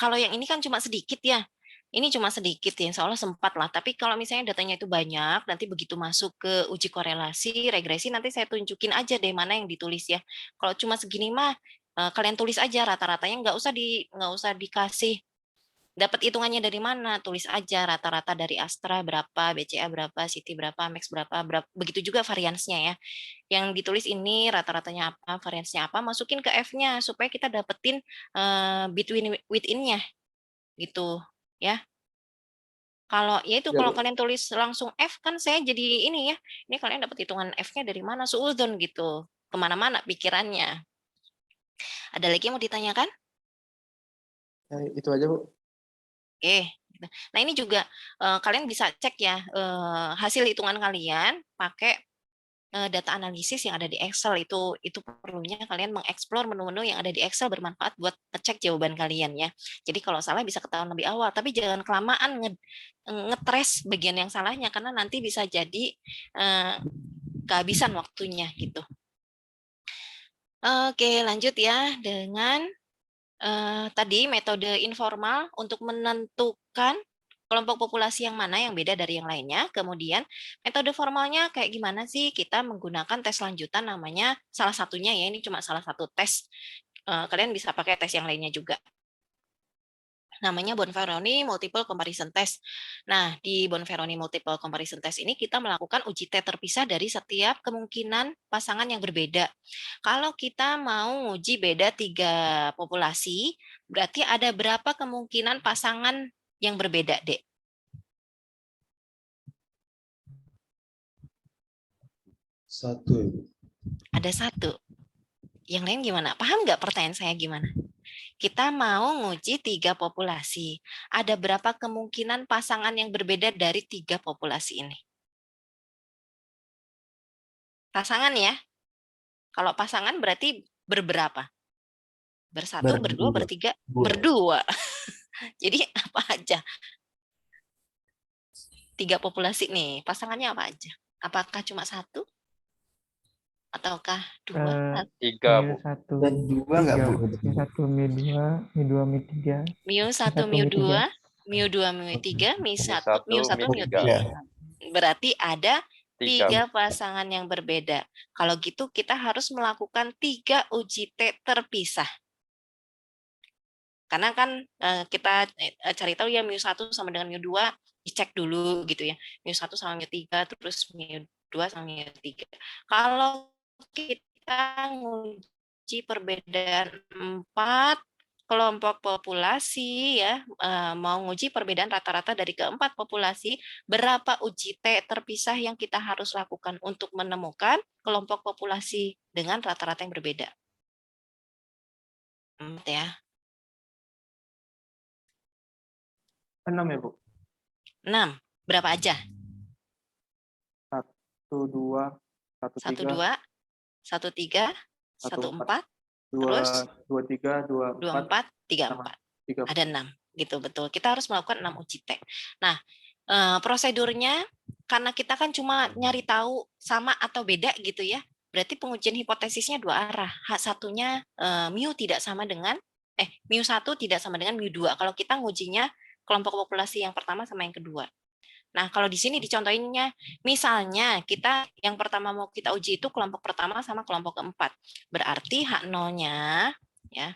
Kalau yang ini kan cuma sedikit ya. Ini cuma sedikit ya, seolah sempat lah. Tapi kalau misalnya datanya itu banyak, nanti begitu masuk ke uji korelasi, regresi, nanti saya tunjukin aja deh mana yang ditulis ya. Kalau cuma segini mah, kalian tulis aja rata-ratanya, nggak usah dikasih dapat hitungannya dari mana, tulis aja rata-rata dari Astra berapa, BCA berapa, Citi berapa, Max berapa, begitu juga variansnya ya. Yang ditulis ini rata-ratanya apa, variansnya apa, masukin ke F-nya supaya kita dapetin between within-nya gitu ya. Kalau ya itu, kalau kalian tulis langsung F kan saya jadi ini ya, ini kalian dapat hitungan F-nya dari mana, suudzon gitu, kemana-mana pikirannya. Ada lagi yang mau ditanyakan? Ya, itu aja, Bu. Oke. Nah, ini juga kalian bisa cek ya hasil hitungan kalian pakai data analisis yang ada di Excel. Itu perlunya kalian mengeksplor menu-menu yang ada di Excel, bermanfaat buat ngecek jawaban kalian ya. Jadi kalau salah bisa ketahuan lebih awal, tapi jangan kelamaan ngetres bagian yang salahnya, karena nanti bisa jadi kehabisan waktunya gitu. Oke, lanjut ya dengan tadi metode informal untuk menentukan kelompok populasi yang mana yang beda dari yang lainnya. Kemudian metode formalnya kayak gimana sih? Kita menggunakan tes lanjutan, namanya salah satunya ya, ini cuma salah satu tes. Kalian bisa pakai tes yang lainnya juga. namanya Bonferroni Multiple Comparison Test. Nah, di Bonferroni Multiple Comparison Test ini kita melakukan uji T terpisah dari setiap kemungkinan pasangan yang berbeda. Kalau kita mau uji beda 3 populasi, berarti ada berapa kemungkinan pasangan yang berbeda, Dek? Satu ya, Bu. Ada 1. Yang lain gimana? Paham nggak pertanyaan saya gimana? Kita mau nguji 3 populasi. Ada berapa kemungkinan pasangan yang berbeda dari 3 populasi ini? Pasangan ya. Kalau pasangan berarti berberapa? Bersatu, berdua, bertiga, berdua. Jadi apa aja? 3 populasi nih. Pasangannya apa aja? Apakah cuma 1? Ataukah 2? 3, Bu. Dan 2 nggak, Bu? Mi1, Mi2, Mi2, Mi3. Mu1, Mu2, Mu2, Mu3, Mi1, Mi3. Berarti ada 3 pasangan yang berbeda. Kalau gitu kita harus melakukan 3 uji T terpisah. Karena kan kita cari tahu ya Mu1 sama dengan Mu2, dicek dulu gitu ya. Mu1 sama Mu3, terus Mu2 sama Mu3. Kalau kita nguji perbedaan 4 kelompok populasi ya, mau nguji perbedaan rata-rata dari keempat populasi, berapa uji T terpisah yang kita harus lakukan untuk menemukan kelompok populasi dengan rata-rata yang berbeda. 4 ya. 6 ya, Bu? 6. Berapa aja? 1, 2, 1, 1, 2, 1, 3, 1, 4, terus 2, 3, 2, 2, 4, 3, 4. 3. Ada 6. Gitu, betul. Kita harus melakukan 6 uji T. Nah, prosedurnya, karena kita kan cuma nyari tahu sama atau beda gitu ya, berarti pengujian hipotesisnya 2 arah. Satunya mu tidak sama dengan, mu1 tidak sama dengan mu2. Kalau kita ngujinya kelompok populasi yang pertama sama yang kedua. Nah, kalau di sini dicontohinnya, misalnya kita yang pertama mau kita uji itu kelompok pertama sama kelompok keempat. Berarti H0-nya ya.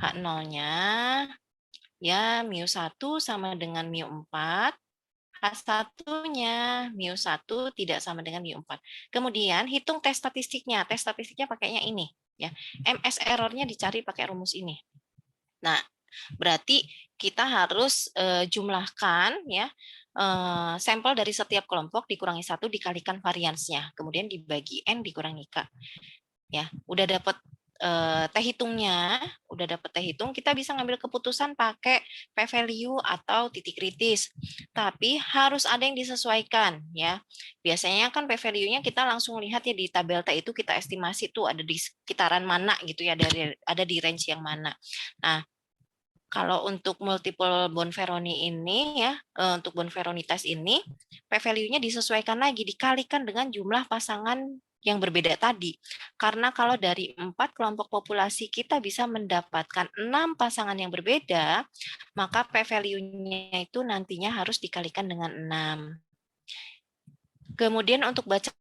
H0-nya ya mu1 sama dengan mu4. H1-nya mu1 tidak sama dengan mu4. Kemudian hitung tes statistiknya. Tes statistiknya pakainya ini ya. MS error-nya dicari pakai rumus ini. Nah, berarti kita harus jumlahkan ya sampel dari setiap kelompok dikurangi 1 dikalikan variansnya, kemudian dibagi N dikurangi K. Ya, udah dapat teh hitungnya, kita bisa ngambil keputusan pakai p-value atau titik kritis. Tapi harus ada yang disesuaikan ya. Biasanya kan p-value-nya kita langsung lihat ya di tabel T itu kita estimasi tuh ada di sekitaran mana gitu ya, ada di range yang mana. Nah, kalau untuk multiple Bonferroni ini ya, untuk Bonferroni test ini, p-value-nya disesuaikan lagi, dikalikan dengan jumlah pasangan yang berbeda tadi. Karena kalau dari 4 kelompok populasi kita bisa mendapatkan 6 pasangan yang berbeda, maka p-value-nya itu nantinya harus dikalikan dengan 6. Kemudian untuk baca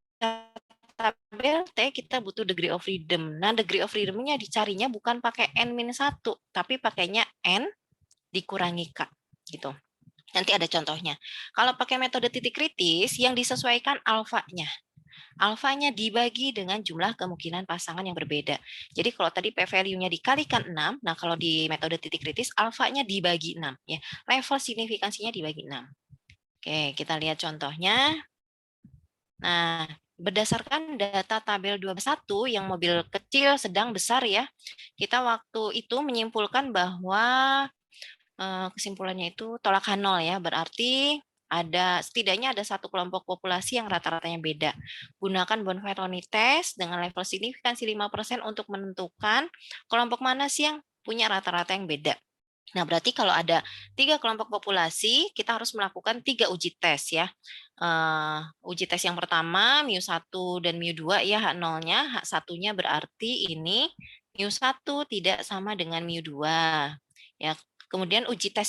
tabel T kita butuh degree of freedom. Nah, degree of freedom-nya dicarinya bukan pakai N-1, tapi pakainya N dikurangi K. Gitu. Nanti ada contohnya. Kalau pakai metode titik kritis, yang disesuaikan alfanya. Alfanya dibagi dengan jumlah kemungkinan pasangan yang berbeda. Jadi kalau tadi p-value-nya dikalikan 6, nah kalau di metode titik kritis, alfanya dibagi 6. Ya. Level signifikansinya dibagi 6. Oke, kita lihat contohnya. Nah, berdasarkan data tabel 21 yang mobil kecil, sedang, besar ya, kita waktu itu menyimpulkan bahwa kesimpulannya itu tolak H0 ya, berarti setidaknya ada 1 kelompok populasi yang rata-ratanya beda. Gunakan Bonferroni test dengan level signifikansi 5% untuk menentukan kelompok mana sih yang punya rata-rata yang beda. Nah, berarti kalau ada 3 kelompok populasi, kita harus melakukan 3 uji tes ya. Uji tes yang pertama, mu1 dan mu2 ya, H0-nya. H1-nya berarti ini mu1 tidak sama dengan mu2. Ya, kemudian uji T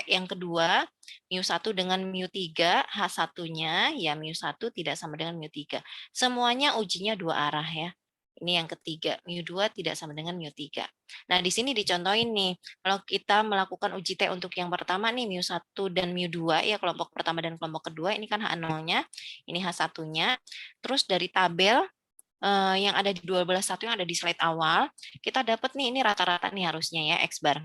yang kedua, mu1 dengan mu3, H1-nya ya mu1 tidak sama dengan mu3. Semuanya ujinya 2 arah ya. Ini yang ketiga, mu2 tidak sama dengan mu3. Nah, di sini dicontohin nih, kalau kita melakukan uji T untuk yang pertama nih, mu1 dan mu2, ya kelompok pertama dan kelompok kedua, ini kan H0-nya, ini H1-nya. Terus dari tabel yang ada di 12.1 yang ada di slide awal, kita dapat nih, ini rata-rata nih harusnya ya, X bar.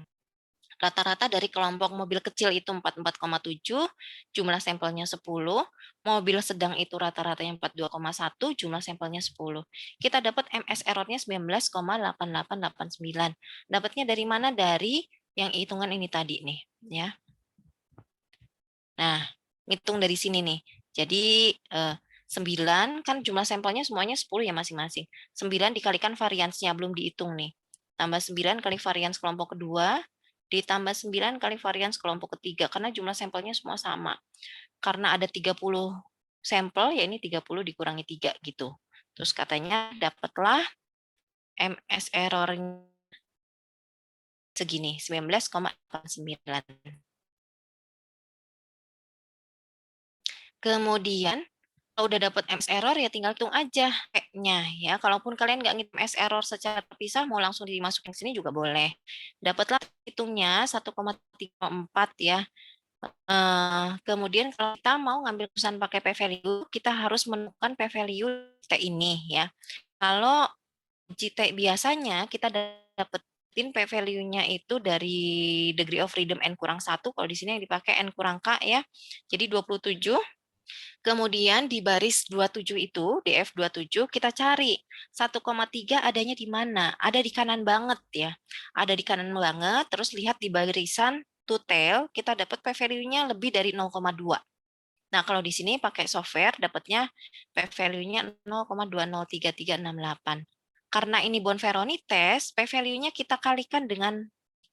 Rata-rata dari kelompok mobil kecil itu 44,7, jumlah sampelnya 10, mobil sedang itu rata-ratanya 42,1, jumlah sampelnya 10. Kita dapat MS error-nya 19,8889. Dapatnya dari mana? Dari yang hitungan ini tadi nih, ya. Nah, ngitung dari sini nih. Jadi 9 kan jumlah sampelnya semuanya 10 ya masing-masing. 9 dikalikan variansnya belum dihitung nih. Tambah 9 kali varians kelompok kedua, ditambah 9 kali varians kelompok ketiga, karena jumlah sampelnya semua sama. Karena ada 30 sampel, ya ini 30 dikurangi 3 gitu. Terus katanya dapatlah MS error segini, 19,89. Kemudian, kalau udah dapat MS error, ya tinggal hitung aja P-nya. Ya. Kalaupun kalian nggak ngitung MS error secara terpisah, mau langsung dimasukin ke sini juga boleh. Dapatlah hitungnya 1,34 ya. Kemudian kalau kita mau ngambil keputusan pakai p-value, kita harus menemukan p-value T ini ya. Kalau uji T biasanya kita dapetin p-value-nya itu dari degree of freedom n kurang 1, kalau di sini yang dipakai n kurang k ya. Jadi 27. Kemudian di baris 27 itu, di F27, kita cari 1,3 adanya di mana? Ada di kanan banget ya. Ada di kanan banget, terus lihat di barisan to tail, kita dapat p-value-nya lebih dari 0,2. Nah, kalau di sini pakai software, dapatnya p-value-nya 0,203368. Karena ini Bonferroni test, p-value-nya kita kalikan dengan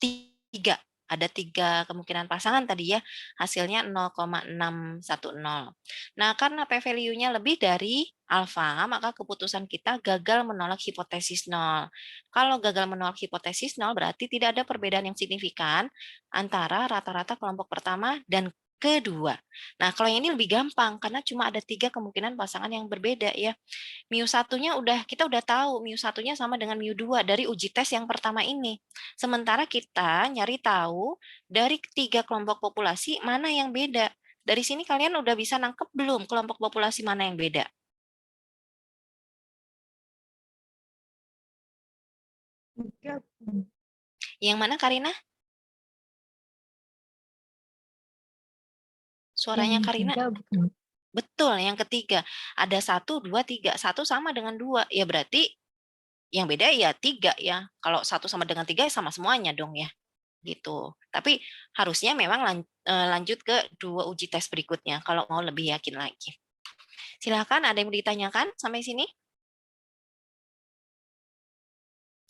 3. Ada 3 kemungkinan pasangan tadi ya, hasilnya 0,610. Nah, karena p-value-nya lebih dari alfa, maka keputusan kita gagal menolak hipotesis 0. Kalau gagal menolak hipotesis 0, berarti tidak ada perbedaan yang signifikan antara rata-rata kelompok pertama dan kedua. Nah, kalau yang ini lebih gampang, karena cuma ada 3 kemungkinan pasangan yang berbeda ya. Mu1-nya kita udah tahu Mu1-nya sama dengan Mu2 dari uji tes yang pertama ini. Sementara kita nyari tahu dari 3 kelompok populasi mana yang beda. Dari sini kalian udah bisa nangkep belum kelompok populasi mana yang beda? Yang mana, Karina? Suaranya Yang Karina. ketiga bukan? Betul, yang ketiga. Ada 1, 2, 3. 1 sama dengan 2. Ya berarti yang beda ya 3 ya. Kalau 1 sama dengan 3 sama semuanya dong ya. Gitu. Tapi harusnya memang lanjut ke 2 uji tes berikutnya kalau mau lebih yakin lagi. Silakan, ada yang mau ditanyakan sampai sini?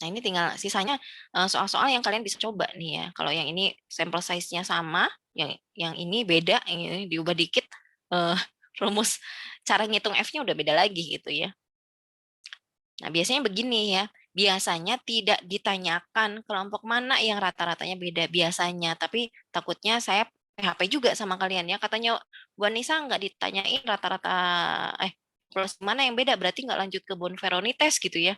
Nah, ini tinggal sisanya soal-soal yang kalian bisa coba nih ya. Kalau yang ini sampel size-nya sama, yang ini beda, yang ini diubah dikit, rumus cara ngitung F-nya udah beda lagi gitu ya. Nah, biasanya begini ya. Biasanya tidak ditanyakan kelompok mana yang rata-ratanya beda biasanya, tapi takutnya saya PHP juga sama kalian ya. Katanya Bu Anissa nggak ditanyain rata-rata plus mana yang beda, berarti nggak lanjut ke Bonferroni test gitu ya.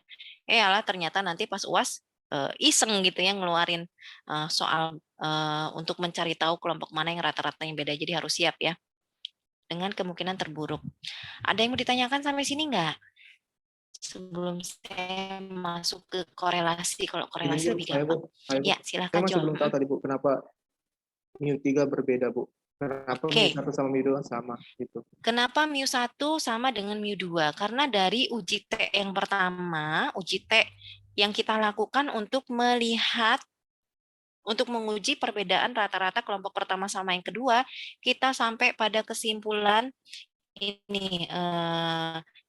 Alah, ternyata nanti pas UAS iseng gitu ya ngeluarin soal untuk mencari tahu kelompok mana yang rata-rata yang beda. Jadi harus siap ya dengan kemungkinan terburuk. Ada yang mau ditanyakan sampai sini nggak? Sebelum saya masuk ke korelasi, kalau korelasi lebih gampang. Ya, silakan. Saya masih belum tahu tadi Bu, kenapa mu3 berbeda Bu? Kenapa mu1 sama mu2 sama gitu? Kenapa mu1 sama dengan mu2? Karena dari uji T yang pertama, uji T yang kita lakukan untuk menguji perbedaan rata-rata kelompok pertama sama yang kedua, kita sampai pada kesimpulan ini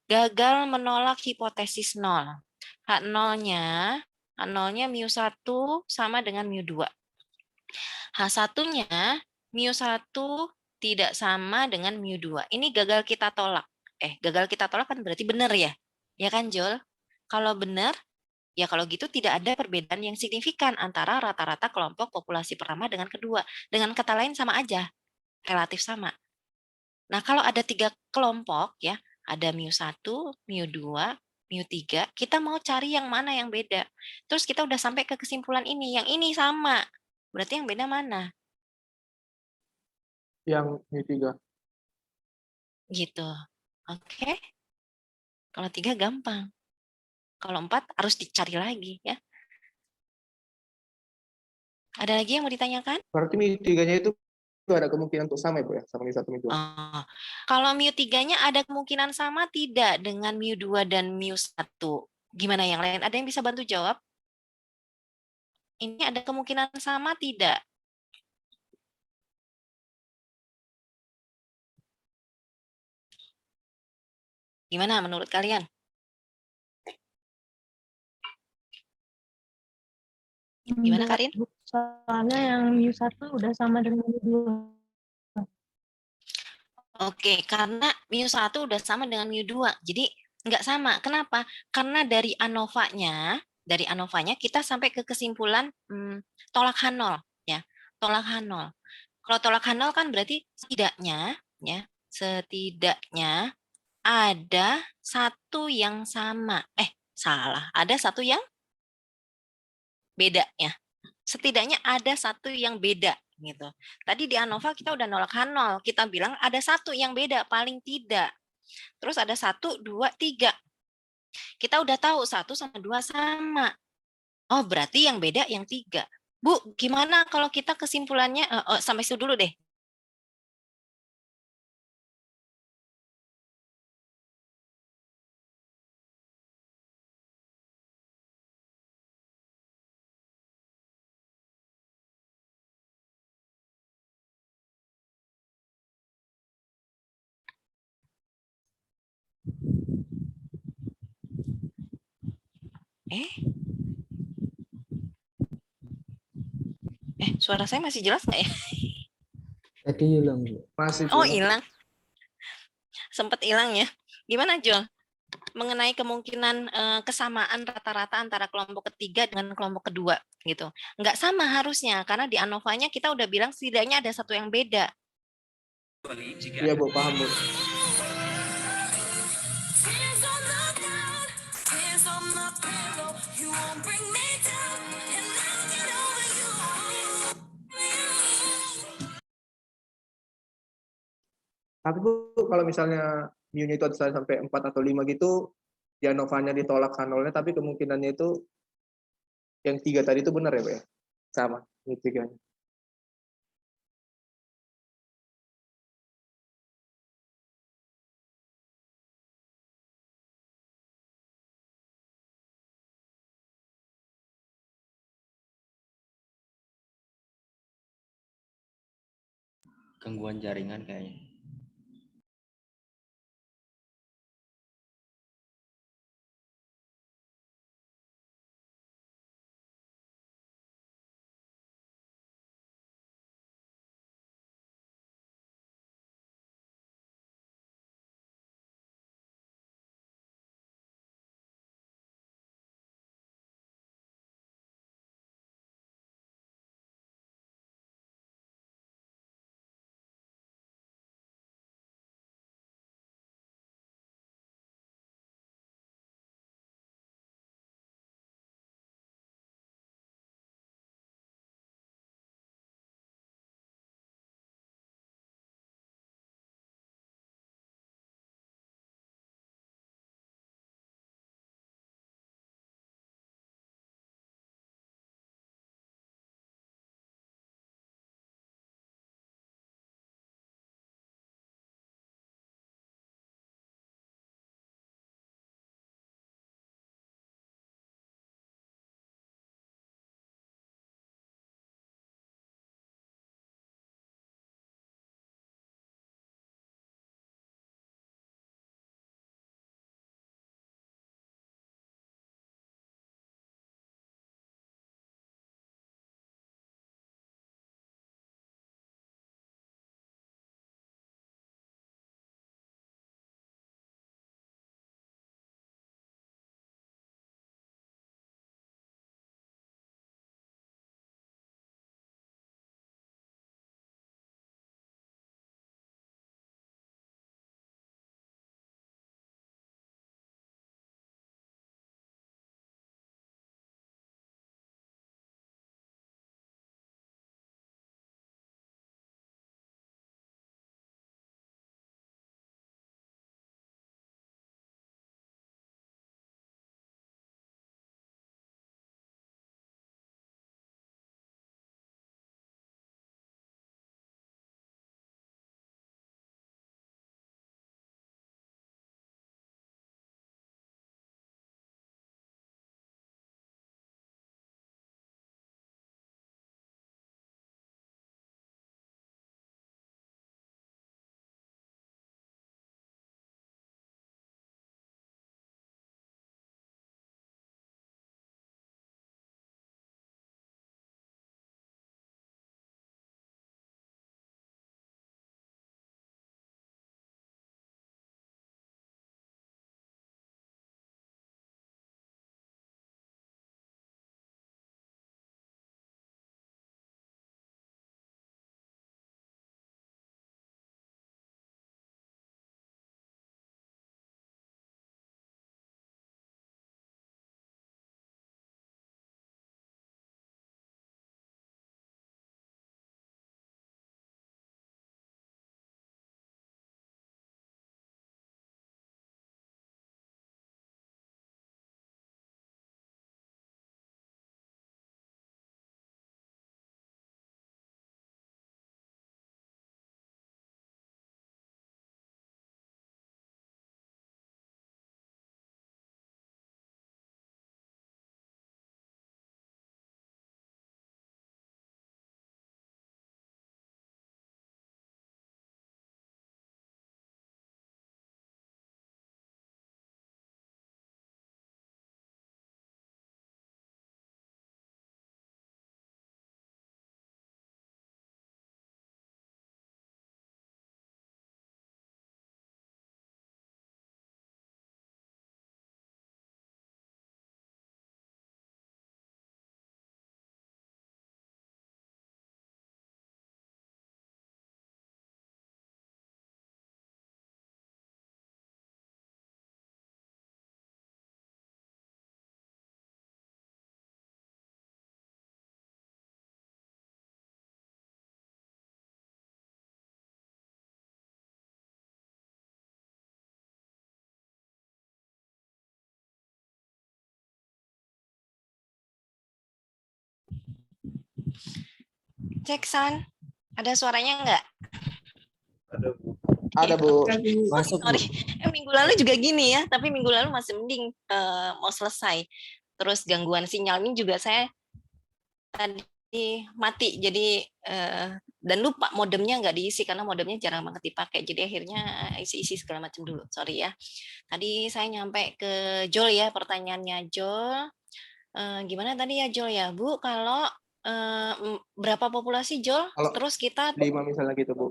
gagal menolak hipotesis 0. H0-nya mu1 sama dengan mu2. H1-nya mu1 tidak sama dengan mu2. Ini gagal kita tolak. Gagal kita tolak kan berarti benar ya? Ya kan, Jol? Kalau benar, ya kalau gitu tidak ada perbedaan yang signifikan antara rata-rata kelompok populasi pertama dengan kedua. Dengan kata lain sama aja, relatif sama. Nah, kalau ada 3 kelompok ya, ada mu1, mu2, mu3, kita mau cari yang mana yang beda. Terus kita udah sampai ke kesimpulan ini, yang ini sama. Berarti yang beda mana? Yang mu3. Gitu. Oke? Kalau 3 gampang. Kalau 4 harus dicari lagi ya. Ada lagi yang mau ditanyakan? Berarti mu3-nya itu nggak ada kemungkinan untuk sama ya, Bu ya, sama mu1, mu2. Oh, kalau mu3-nya ada kemungkinan sama tidak dengan mu2 dan mu1? Gimana yang lain? Ada yang bisa bantu jawab? Ini ada kemungkinan sama tidak? Gimana menurut kalian? Gimana Enggak, Karin? Bu. Soalnya yang mu1 udah sama dengan mu2. Oke, karena mu1 udah sama dengan mu2. Jadi nggak sama. Kenapa? Karena dari ANOVA-nya kita sampai ke kesimpulan tolak H0 ya. Tolak H0. Kalau tolak H0 kan berarti setidaknya ada satu yang sama. Salah. Ada satu yang beda ya. Setidaknya ada satu yang beda gitu. Tadi di ANOVA kita udah nolak H0, kita bilang ada satu yang beda paling tidak. Terus ada 1, 2, 3. Kita udah tahu 1 sama 2 sama. Oh, berarti yang beda yang 3. Bu, gimana kalau kita kesimpulannya sampai situ dulu deh. Suara saya masih jelas nggak ya? Tadi hilang, Bu. Masih, Oh, Bu. hilang. Sempat hilang ya. Gimana, Jol? Mengenai kemungkinan kesamaan rata-rata antara kelompok ketiga dengan kelompok kedua gitu. Nggak sama harusnya, karena di ANOVA-nya kita udah bilang setidaknya ada satu yang beda. Iya, Bu, paham, Bu. Tapi Bu, kalau misalnya mu-nya itu sampai 4 atau 5 gitu, ya ANOVA-nya ditolak H0-nya, tapi kemungkinannya itu yang 3 tadi itu benar ya, Bu ya? Sama, mu3-nya. Gangguan jaringan kayaknya. Cek San, ada suaranya nggak? Ada, Bu. Ada, Bu. Masuk, Bu. Sorry, minggu lalu juga gini ya, tapi minggu lalu masih mending mau selesai. Terus gangguan sinyal ini juga saya tadi mati, jadi dan lupa modemnya nggak diisi karena modemnya jarang banget dipakai. Jadi akhirnya isi-isi segala macam dulu. Sorry ya. Tadi saya nyampe ke Jol ya, pertanyaannya Jol. Gimana tadi ya Jol ya, Bu? Kalau berapa populasi Jol? Kalau Terus kita 5 misalnya gitu, Bu.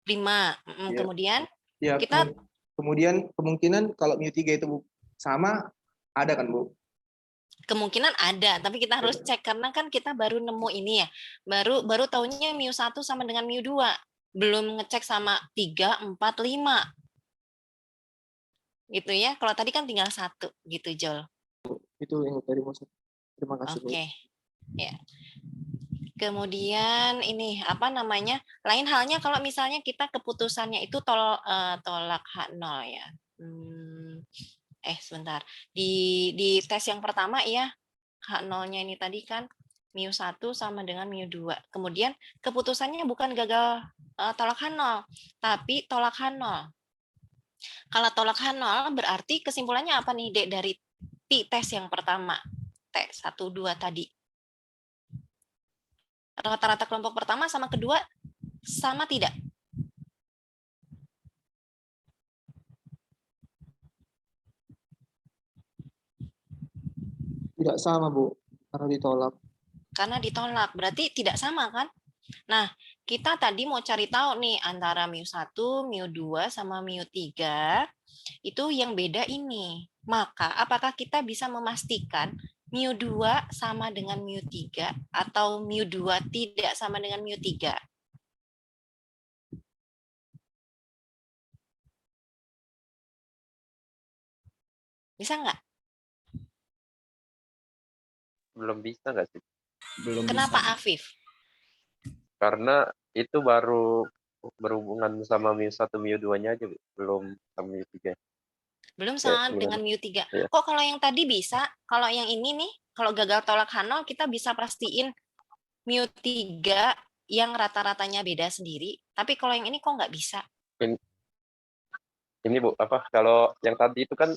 5. Iya. Kemudian Ya, kita kemudian kemungkinan kalau mu3 itu, Bu, sama, ada kan, Bu? kemungkinan ada, tapi kita harus cek karena kan kita baru nemu ini ya. Baru tahunya mu1 sama dengan mu2. Belum ngecek sama 3, 4, 5. Gitu ya. Kalau tadi kan tinggal 1 gitu, Jol. Itu yang tadi mau saya. Terima kasih, Bu. Oke. Ya. Kemudian ini apa namanya? Lain halnya kalau misalnya kita keputusannya itu tolak H0 ya. Sebentar. Di tes yang pertama ya, H0-nya ini tadi kan mu1 sama dengan mu2. Kemudian keputusannya bukan gagal tolak H0, tapi tolak H0. Kalau tolak H0 berarti kesimpulannya apa nih, Dek, dari tes yang pertama? Tes 1, 2 tadi. Rata-rata kelompok pertama sama kedua sama tidak? Tidak sama, Bu, karena ditolak. Karena ditolak, berarti tidak sama kan? Nah, kita tadi mau cari tahu nih antara mu1, mu2, sama mu3, itu yang beda ini. Maka, apakah kita bisa memastikan mu2 sama dengan mu3 atau mu2 tidak sama dengan mu3? Bisa nggak? Belum bisa nggak sih? Belum Kenapa, bisa. Afif? Karena itu baru berhubungan sama mu1, mu2-nya aja, Bu. Belum sama mu3. Belum sama gimana? dengan mu3. Iya. Kok kalau yang tadi bisa, kalau yang ini nih, kalau gagal tolak H0 kita bisa pastiin mu3 yang rata-ratanya beda sendiri, tapi kalau yang ini kok nggak bisa? Ini, Bu, apa kalau yang tadi itu kan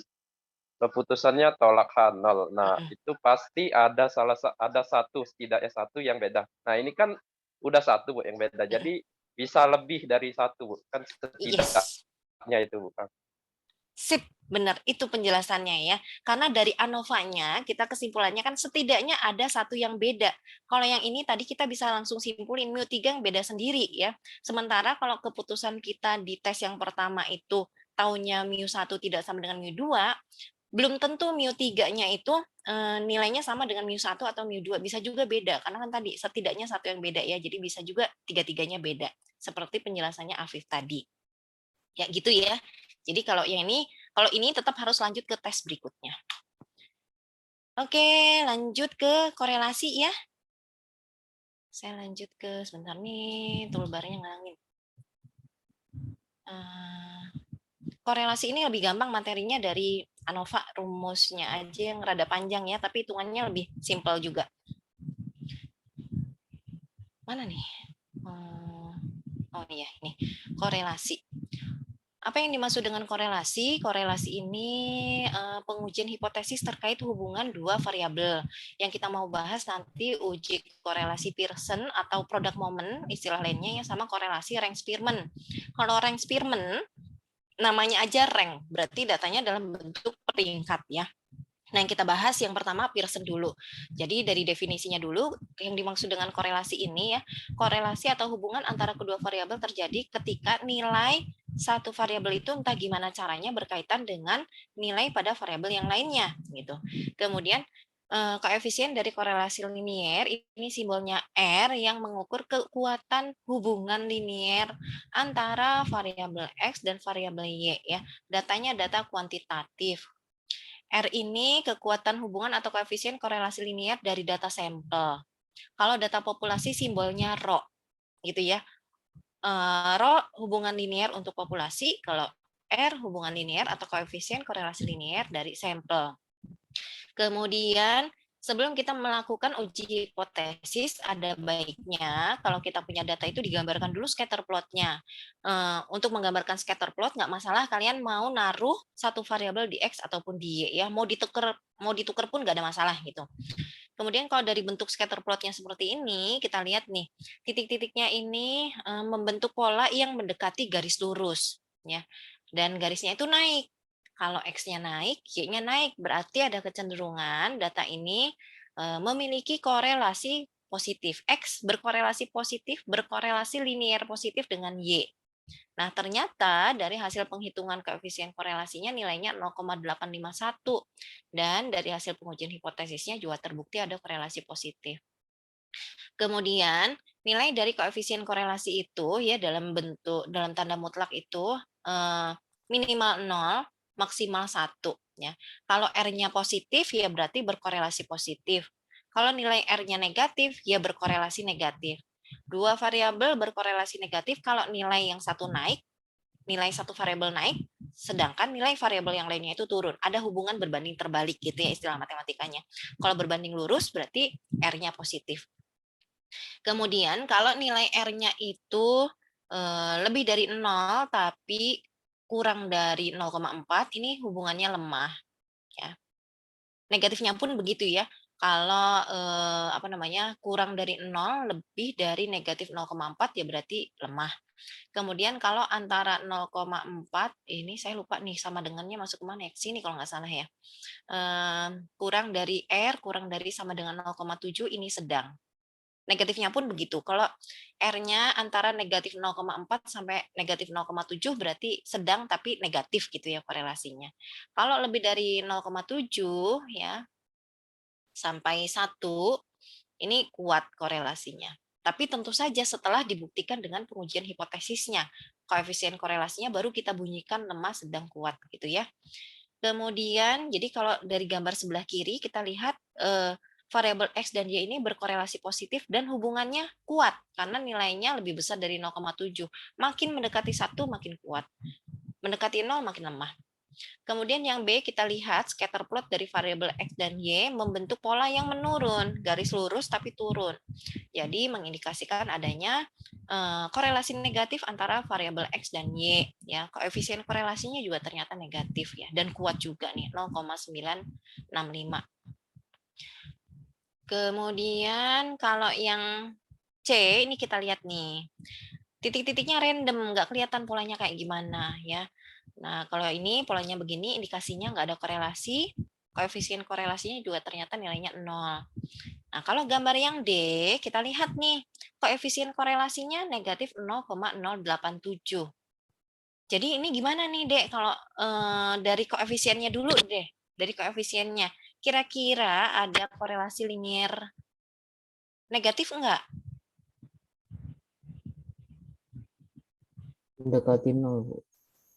keputusannya tolak H0. Nah, itu pasti ada satu, setidaknya satu yang beda. Nah, ini kan udah satu, Bu, yang beda. Jadi bisa lebih dari satu, Bu. Kan setidaknya itu, Bu. Sip, benar. Itu penjelasannya ya. Karena dari ANOVA-nya, kita kesimpulannya kan setidaknya ada satu yang beda. Kalau yang ini tadi kita bisa langsung simpulin mu3 yang beda sendiri ya. Sementara kalau keputusan kita di tes yang pertama itu taunya mu1 tidak sama dengan mu2, belum tentu mu3-nya itu nilainya sama dengan mu1 atau mu2. Bisa juga beda. Karena kan tadi setidaknya satu yang beda ya. Jadi bisa juga tiga-tiganya beda. Seperti penjelasannya Afif tadi. Ya gitu ya. Jadi kalau ini tetap harus lanjut ke tes berikutnya. Oke, lanjut ke korelasi ya. Saya lanjut ke sebentar nih, toolbar-nya ngalangin. Korelasi ini lebih gampang materinya dari ANOVA, rumusnya aja yang rada panjang ya, tapi hitungannya lebih simpel juga. Mana nih? Oh iya, ini korelasi. Apa yang dimaksud dengan korelasi? Korelasi ini pengujian hipotesis terkait hubungan dua variabel. Yang kita mau bahas nanti uji korelasi Pearson atau product moment, istilah lainnya, yang sama korelasi Rank-Spearman. Kalau Rank-Spearman, namanya aja rank, berarti datanya dalam bentuk peringkat ya. Nah, yang kita bahas yang pertama Pearson dulu. Jadi dari definisinya dulu, yang dimaksud dengan korelasi ini ya, korelasi atau hubungan antara kedua variabel terjadi ketika nilai satu variabel itu entah gimana caranya berkaitan dengan nilai pada variabel yang lainnya gitu. Kemudian koefisien dari korelasi linier ini simbolnya R yang mengukur kekuatan hubungan linier antara variabel X dan variabel Y ya. Datanya data kuantitatif. R ini kekuatan hubungan atau koefisien korelasi linier dari data sampel. Kalau data populasi simbolnya rho gitu ya. Rho hubungan linier untuk populasi, kalau R hubungan linier atau koefisien korelasi linier dari sampel. Kemudian sebelum kita melakukan uji hipotesis, ada baiknya kalau kita punya data itu digambarkan dulu scatter plot-nya. Untuk menggambarkan scatter plot nggak masalah kalian mau naruh satu variabel di X ataupun di Y ya, mau ditukar pun nggak ada masalah gitu. Kemudian kalau dari bentuk scatter plot-nya seperti ini, kita lihat nih, titik-titiknya ini membentuk pola yang mendekati garis lurus ya. Dan garisnya itu naik. Kalau X-nya naik, Y-nya naik, berarti ada kecenderungan data ini memiliki korelasi positif. X berkorelasi positif, berkorelasi linear positif dengan Y. Nah, ternyata dari hasil penghitungan koefisien korelasinya nilainya 0,851 dan dari hasil pengujian hipotesisnya juga terbukti ada korelasi positif. Kemudian, nilai dari koefisien korelasi itu ya dalam tanda mutlak itu minimal 0, maksimal 1 ya. Kalau R-nya positif ya berarti berkorelasi positif. Kalau nilai R-nya negatif ya berkorelasi negatif. Dua variabel berkorelasi negatif kalau nilai yang satu naik, nilai satu variabel naik, sedangkan nilai variabel yang lainnya itu turun. Ada hubungan berbanding terbalik gitu ya istilah matematikanya. Kalau berbanding lurus berarti R-nya positif. Kemudian kalau nilai R-nya itu lebih dari 0 tapi kurang dari 0,4, ini hubungannya lemah ya. Negatifnya pun begitu ya. Kalau kurang dari 0 lebih dari negatif 0,4 ya berarti lemah. Kemudian kalau antara 0,4 ini saya lupa nih sama dengannya masuk kemana ya, sini kalau nggak salah ya. Kurang dari R kurang dari sama dengan 0,7 ini sedang. Negatifnya pun begitu. Kalau R-nya antara negatif 0,4 sampai negatif 0,7 berarti sedang tapi negatif gitu ya korelasinya. Kalau lebih dari 0,7 ya sampai 1 ini kuat korelasinya. Tapi tentu saja setelah dibuktikan dengan pengujian hipotesisnya. Koefisien korelasinya baru kita bunyikan lemah sedang kuat gitu ya. Kemudian jadi kalau dari gambar sebelah kiri kita lihat variabel X dan Y ini berkorelasi positif dan hubungannya kuat karena nilainya lebih besar dari 0,7. Makin mendekati 1 makin kuat. Mendekati 0 makin lemah. Kemudian yang B kita lihat scatter plot dari variabel X dan Y membentuk pola yang menurun, garis lurus tapi turun. Jadi mengindikasikan adanya korelasi negatif antara variabel X dan Y ya. Koefisien korelasinya juga ternyata negatif ya dan kuat juga nih 0,965. Kemudian kalau yang C ini kita lihat nih. Titik-titiknya random, nggak kelihatan polanya kayak gimana ya. Nah, kalau ini polanya begini, indikasinya nggak ada korelasi, koefisien korelasinya juga ternyata nilainya 0. Nah, kalau gambar yang D, kita lihat nih, koefisien korelasinya negatif 0,087. Jadi ini gimana nih, Dek, kalau dari koefisiennya dulu deh, dari koefisiennya. Kira-kira ada korelasi linear negatif enggak? Mendekati 0, Bu.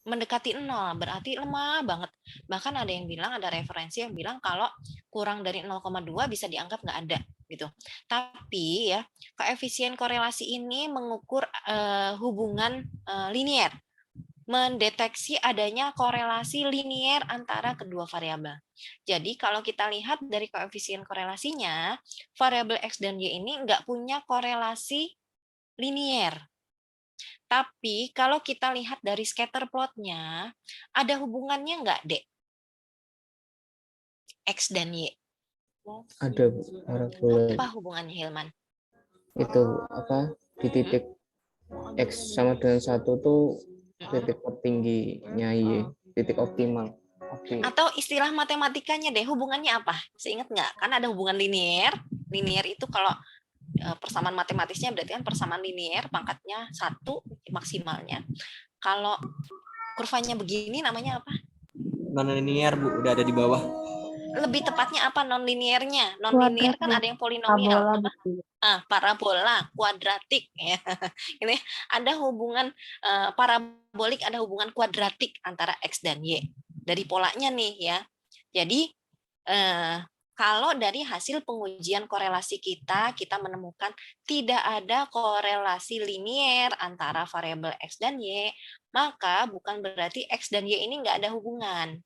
Mendekati 0, berarti lemah banget. Bahkan ada yang bilang, ada referensi yang bilang kalau kurang dari 0,2 bisa dianggap nggak ada gitu. Tapi ya koefisien korelasi ini mengukur hubungan linear, mendeteksi adanya korelasi linear antara kedua variabel. Jadi kalau kita lihat dari koefisien korelasinya, variabel X dan Y ini nggak punya korelasi linear. Tapi kalau kita lihat dari scatter plotnya, ada hubungannya nggak, Dek? X dan Y. Ada, Bu, parabola. Apa hubungannya, Hilman? Itu apa? Di titik X sama dengan 1 tuh titik tertingginya Y, titik optimal. Atau istilah matematikanya deh, hubungannya apa? Seingat nggak? Kan ada hubungan linear. Linear itu kalau persamaan matematisnya berarti kan persamaan linear, pangkatnya 1 maksimalnya. Kalau kurvanya begini namanya apa? Non-linear, Bu, udah ada di bawah. Lebih tepatnya apa non-linearnya? Non-linear kan ada yang polinomial. Parabola, kuadratik ya. Ini ada hubungan parabolik, ada hubungan kuadratik antara X dan Y. Dari polanya nih ya. Jadi Kalau dari hasil pengujian korelasi kita menemukan tidak ada korelasi linier antara variabel X dan Y, maka bukan berarti X dan Y ini nggak ada hubungan.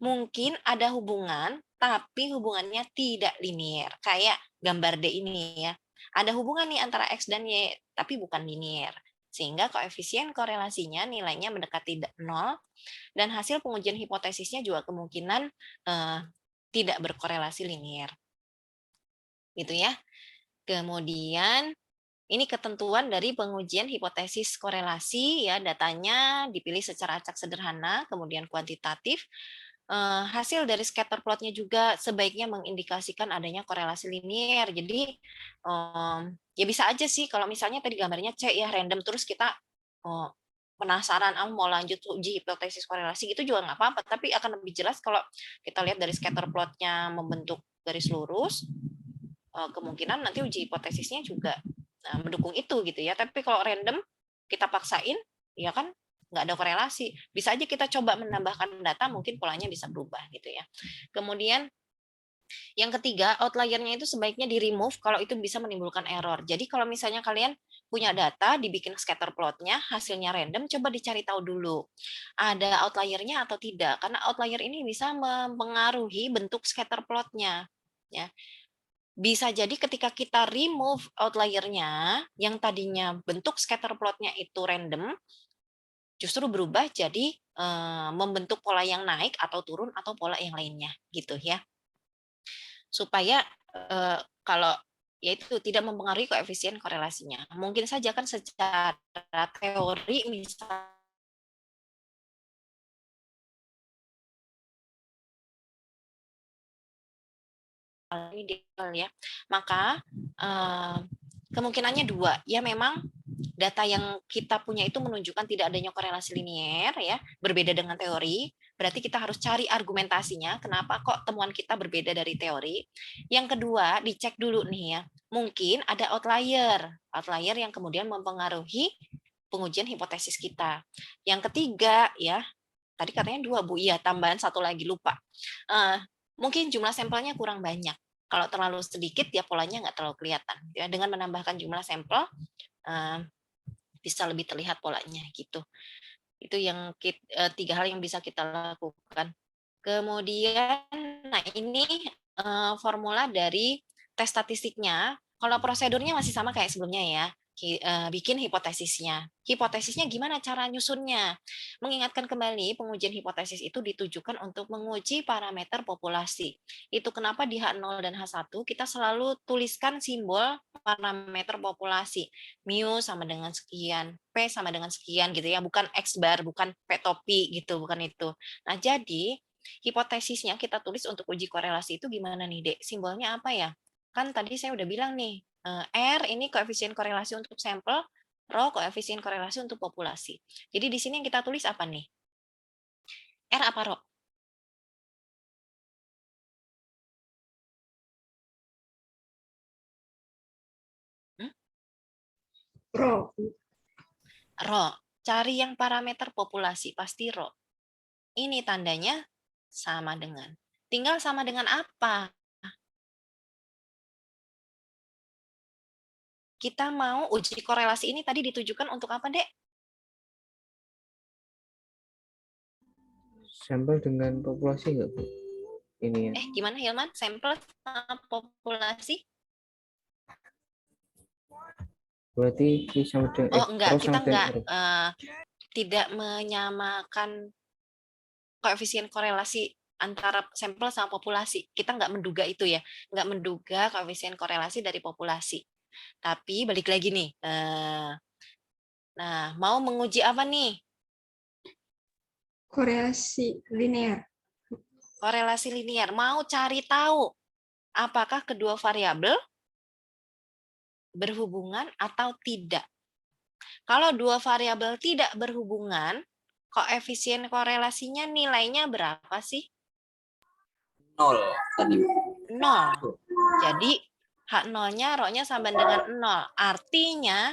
Mungkin ada hubungan, tapi hubungannya tidak linier. Kayak gambar D ini ya. Ada hubungan nih antara X dan Y, tapi bukan linier. Sehingga koefisien korelasinya nilainya mendekati 0, dan hasil pengujian hipotesisnya juga kemungkinan tidak berkorelasi linier. Gitu ya. Kemudian ini ketentuan dari pengujian hipotesis korelasi ya, datanya dipilih secara acak sederhana, kemudian kuantitatif. Hasil dari scatter plotnya juga sebaiknya mengindikasikan adanya korelasi linier. Jadi ya bisa aja sih kalau misalnya tadi gambarnya C ya random, terus kita penasaran mau lanjut uji hipotesis korelasi gitu juga nggak apa-apa, tapi akan lebih jelas kalau kita lihat dari scatter plotnya membentuk garis lurus, kemungkinan nanti uji hipotesisnya juga mendukung itu gitu ya. Tapi kalau random kita paksain ya kan nggak ada korelasi, bisa aja kita coba menambahkan data, mungkin polanya bisa berubah gitu ya. Kemudian yang ketiga, outlier-nya itu sebaiknya di-remove kalau itu bisa menimbulkan error. Jadi kalau misalnya kalian punya data, dibikin scatter plot-nya, hasilnya random, coba dicari tahu dulu. Ada outlier-nya atau tidak, karena outlier ini bisa mempengaruhi bentuk scatter plot-nya. Ya. Bisa jadi ketika kita remove outlier-nya, yang tadinya bentuk scatter plot-nya itu random, justru berubah jadi membentuk pola yang naik atau turun atau pola yang lainnya gitu ya. Supaya kalau yaitu tidak mempengaruhi koefisien korelasinya. Mungkin saja kan secara teori misalnya ideal ya, maka kemungkinannya dua, ya memang data yang kita punya itu menunjukkan tidak adanya korelasi linier ya, berbeda dengan teori, berarti kita harus cari argumentasinya kenapa kok temuan kita berbeda dari teori. Yang kedua, dicek dulu nih ya, mungkin ada outlier yang kemudian mempengaruhi pengujian hipotesis kita. Yang ketiga ya, tadi katanya 2 Bu, iya tambahan 1 lagi lupa. Mungkin jumlah sampelnya kurang banyak. Kalau terlalu sedikit ya polanya nggak terlalu kelihatan. Ya, dengan menambahkan jumlah sampel bisa lebih terlihat polanya gitu. Itu yang 3 hal yang bisa kita lakukan. Kemudian, nah ini formula dari tes statistiknya. Kalau prosedurnya masih sama kayak sebelumnya ya. Bikin hipotesisnya. Hipotesisnya gimana cara nyusunnya? Mengingatkan kembali, pengujian hipotesis itu ditujukan untuk menguji parameter populasi. Itu kenapa di H0 dan H1 kita selalu tuliskan simbol parameter populasi. Mu sama dengan sekian, P sama dengan sekian gitu ya, bukan X bar, bukan P topi gitu, bukan itu. Nah, jadi hipotesisnya kita tulis untuk uji korelasi itu gimana nih, Dek? Simbolnya apa ya? Kan tadi saya udah bilang nih, R ini koefisien korelasi untuk sampel, Rho koefisien korelasi untuk populasi. Jadi di sini yang kita tulis apa nih? R apa Rho? Rho. Rho. Cari yang parameter populasi, pasti Rho. Ini tandanya sama dengan. Tinggal sama dengan apa? Kita mau uji korelasi ini tadi ditujukan untuk apa, Dek? Sampel dengan populasi nggak, Bu? Ini ya. Gimana Hilman? Sampel sama populasi? Berarti sama dengan enggak, kita enggak tidak menyamakan koefisien korelasi antara sampel sama populasi. Kita nggak menduga itu ya, nggak menduga koefisien korelasi dari populasi. Tapi balik lagi nih, nah mau menguji apa nih? Korelasi linear. Korelasi linier. Mau cari tahu apakah kedua variabel berhubungan atau tidak. Kalau dua variabel tidak berhubungan, koefisien korelasinya nilainya berapa sih? 0 tadi. 0. Jadi H0-nya, Rho-nya sama dengan 0. Artinya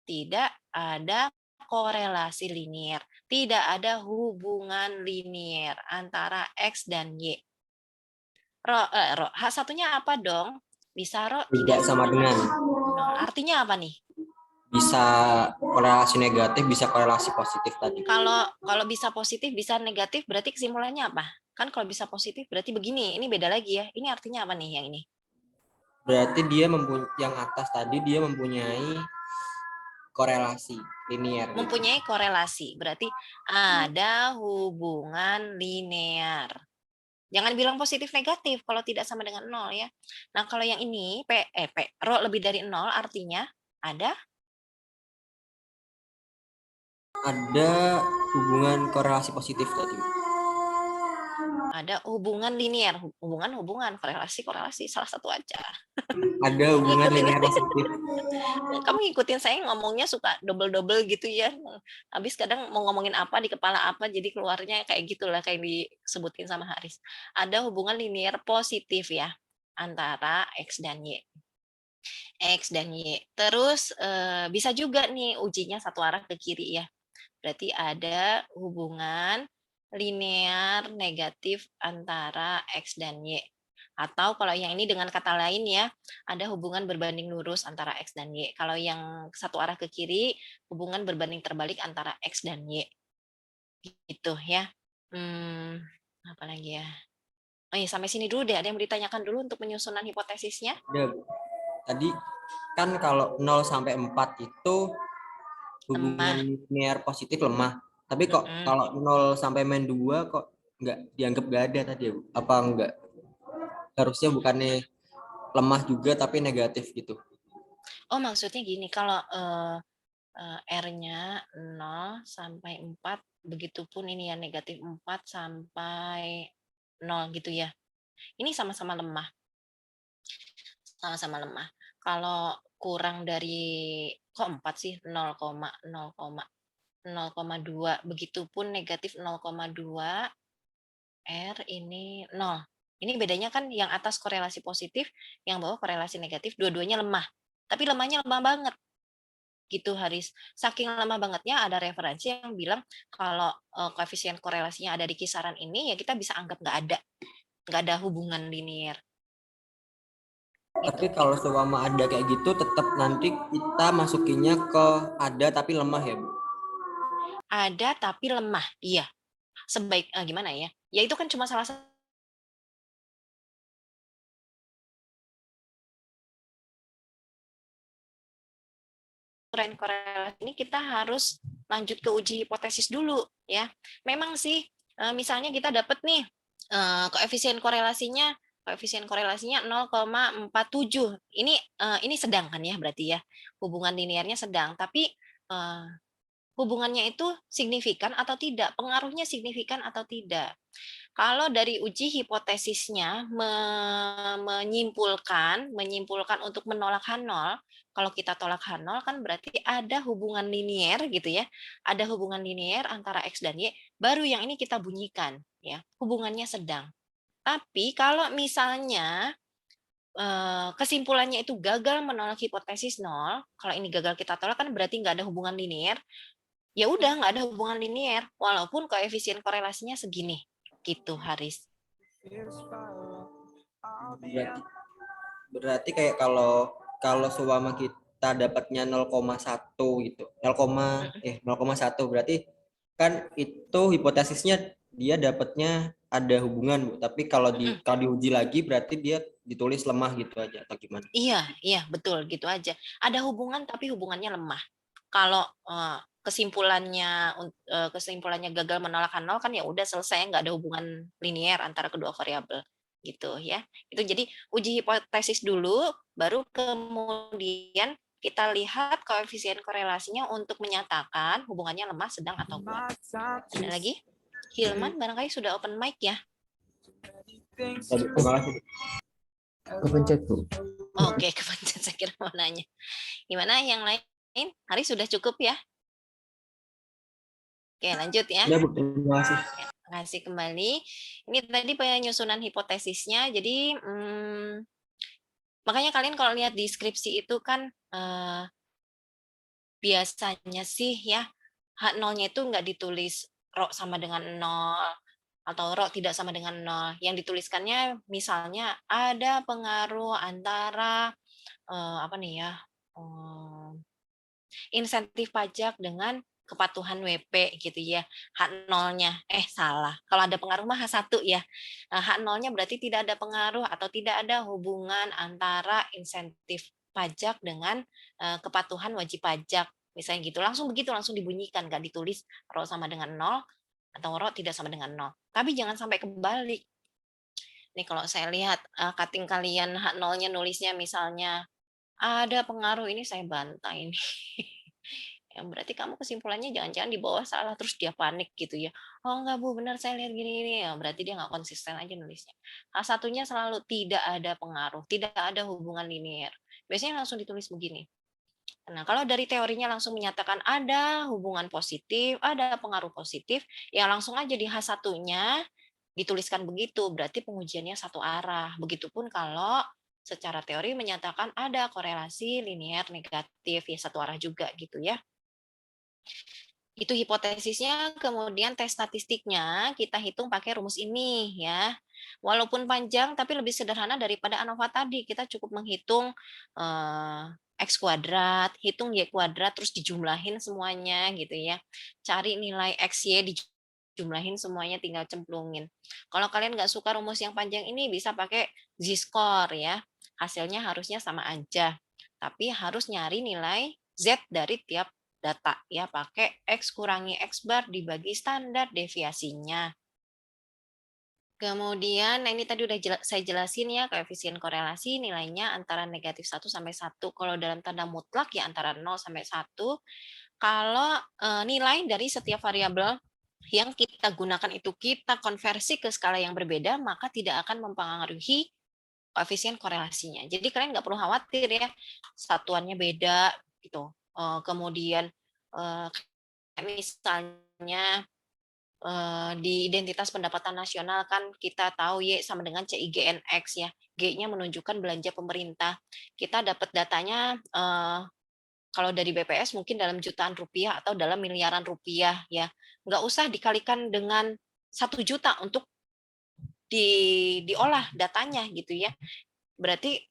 tidak ada korelasi linier. Tidak ada hubungan linier antara X dan Y. H1-nya apa dong? Bisa Ro, Tidak sama dengan. artinya apa nih? Bisa korelasi negatif, bisa korelasi positif tadi. Kalau bisa positif, bisa negatif, berarti kesimpulannya apa? Kan kalau bisa positif berarti begini, ini beda lagi ya. Ini artinya apa nih yang ini? Berarti dia yang atas tadi dia mempunyai korelasi linear. Mempunyai korelasi, berarti ada hubungan linear. Jangan bilang positif negatif kalau tidak sama dengan 0 ya. Nah, kalau yang ini Rho lebih dari 0 artinya ada hubungan korelasi positif tadi. ada hubungan linear, hubungan, korelasi, salah satu aja. Ada hubungan linear positif. Kamu ngikutin saya ngomongnya suka double-double gitu ya. Habis kadang mau ngomongin apa di kepala apa, jadi keluarnya kayak gitulah kayak disebutin sama Haris. Ada hubungan linear positif ya antara X dan Y. X dan Y. Terus bisa juga nih ujinya satu arah ke kiri ya. Berarti ada hubungan linear negatif antara X dan Y. Atau kalau yang ini dengan kata lain ya, ada hubungan berbanding lurus antara X dan Y. Kalau yang satu arah ke kiri, hubungan berbanding terbalik antara X dan Y. Gitu ya. Apa lagi ya? Oh iya, sampai sini dulu deh. Ada yang mau ditanyakan dulu untuk penyusunan hipotesisnya? Ada. Tadi kan kalau 0 sampai 4 itu hubungan linear positif lemah. Tapi kok kalau 0 sampai -2 kok nggak dianggap nggak ada tadi ya, Bu? Apa enggak? Harusnya bukannya lemah juga tapi negatif gitu. Oh, maksudnya gini, kalau R-nya 0 sampai 4, begitupun ini ya negatif 4 sampai 0 gitu ya. Ini sama-sama lemah. Sama-sama lemah. Kalau kurang dari, kok 4 sih? 0,2, begitupun negatif 0,2, R ini 0. Ini bedanya kan yang atas korelasi positif, yang bawah korelasi negatif, dua-duanya lemah. Tapi lemahnya lemah banget. Gitu Haris. Saking lemah bangetnya ada referensi yang bilang kalau koefisien korelasinya ada di kisaran ini ya kita bisa anggap nggak ada hubungan linear. Tapi kalau seumpama ada kayak gitu tetap nanti kita masukinnya ke ada tapi lemah ya, Bu? Ada tapi lemah, iya. Sebaik gimana ya? Ya itu kan cuma salah satu tren korelasi ini kita harus lanjut ke uji hipotesis dulu ya. Memang sih misalnya kita dapat nih koefisien korelasinya 0,47. Ini sedang kan ya berarti ya. Hubungan linearnya sedang, tapi hubungannya itu signifikan atau tidak? Pengaruhnya signifikan atau tidak? Kalau dari uji hipotesisnya menyimpulkan untuk menolak H0, kalau kita tolak H0 kan berarti ada hubungan linier gitu ya. Ada hubungan linier antara X dan Y, baru yang ini kita bunyikan ya. Hubungannya sedang. Tapi kalau misalnya kesimpulannya itu gagal menolak hipotesis 0, kalau ini gagal kita tolak kan berarti nggak ada hubungan linier, ya udah nggak ada hubungan linier, walaupun koefisien korelasinya segini. Gitu, Haris. Berarti kayak kalau seumpama kita dapatnya 0,1 gitu. 0,1 berarti kan itu hipotesisnya dia dapatnya ada hubungan, Bu. Tapi kalau diuji lagi berarti dia ditulis lemah gitu aja atau gimana? Iya, betul gitu aja. Ada hubungan tapi hubungannya lemah. Kalau kesimpulannya gagal menolak H0 kan ya udah selesai, nggak ada hubungan linier antara kedua variabel gitu ya. Itu jadi uji hipotesis dulu, baru kemudian kita lihat koefisien korelasinya untuk menyatakan hubungannya lemah, sedang atau kuat. Ada lagi? Hilman barangkali sudah open mic ya. Terima kasih. Kepencet, Bu. Oke, kepencet, saya kira mau nanya. Gimana yang lain? Hari sudah cukup ya? Oke, lanjut ya. Ya, Bu, terima kasih. Terima kasih kembali. Ini tadi penyusunan hipotesisnya. Jadi makanya kalian kalau lihat di skripsi itu kan biasanya sih ya H0-nya itu nggak ditulis Rho sama dengan 0, atau rho tidak sama dengan 0. Yang dituliskannya misalnya ada pengaruh antara apa nih ya? Insentif pajak dengan kepatuhan WP gitu ya. H0-nya salah. Kalau ada pengaruh mah H1 ya. H0-nya berarti tidak ada pengaruh atau tidak ada hubungan antara insentif pajak dengan kepatuhan wajib pajak. Misalnya gitu. Langsung begitu, langsung dibunyikan, nggak ditulis rho sama dengan 0 atau rho tidak sama dengan 0. Tapi jangan sampai kebalik. Nih kalau saya lihat cutting kalian H0-nya nulisnya misalnya ada pengaruh, ini saya bantai ini. Ya, berarti kamu kesimpulannya jangan-jangan di bawah salah terus dia panik gitu ya. Oh enggak Bu, benar saya lihat gini-gini. Ya, berarti dia nggak konsisten aja nulisnya. Satunya selalu tidak ada pengaruh, tidak ada hubungan linear. Biasanya langsung ditulis begini. Nah, kalau dari teorinya langsung menyatakan ada hubungan positif, ada pengaruh positif, ya langsung aja di H1-nya dituliskan begitu, berarti pengujiannya satu arah. Begitupun kalau secara teori menyatakan ada korelasi linear negatif, ya satu arah juga gitu ya. Itu hipotesisnya, kemudian tes statistiknya kita hitung pakai rumus ini ya. Walaupun panjang tapi lebih sederhana daripada ANOVA tadi. Kita cukup menghitung X kuadrat, hitung Y kuadrat, terus dijumlahin semuanya gitu ya. Cari nilai X, Y, dijumlahin semuanya, tinggal cemplungin. Kalau kalian nggak suka rumus yang panjang ini, bisa pakai Z-score ya. Hasilnya harusnya sama aja. Tapi harus nyari nilai Z dari tiap data ya, pakai X kurangi X bar dibagi standar deviasinya. Kemudian, nah ini tadi udah saya jelasin ya, koefisien korelasi nilainya antara negatif 1 sampai 1. Kalau dalam tanda mutlak ya antara 0 sampai 1. Kalau nilai dari setiap variabel yang kita gunakan itu kita konversi ke skala yang berbeda, maka tidak akan mempengaruhi koefisien korelasinya. Jadi kalian nggak perlu khawatir ya, satuannya beda gitu. Kemudian misalnya di identitas pendapatan nasional kan kita tahu Y sama dengan CIGNX ya. G-nya menunjukkan belanja pemerintah. Kita dapat datanya kalau dari BPS mungkin dalam jutaan rupiah atau dalam miliaran rupiah ya. Nggak usah dikalikan dengan 1 juta untuk diolah datanya gitu ya. Berarti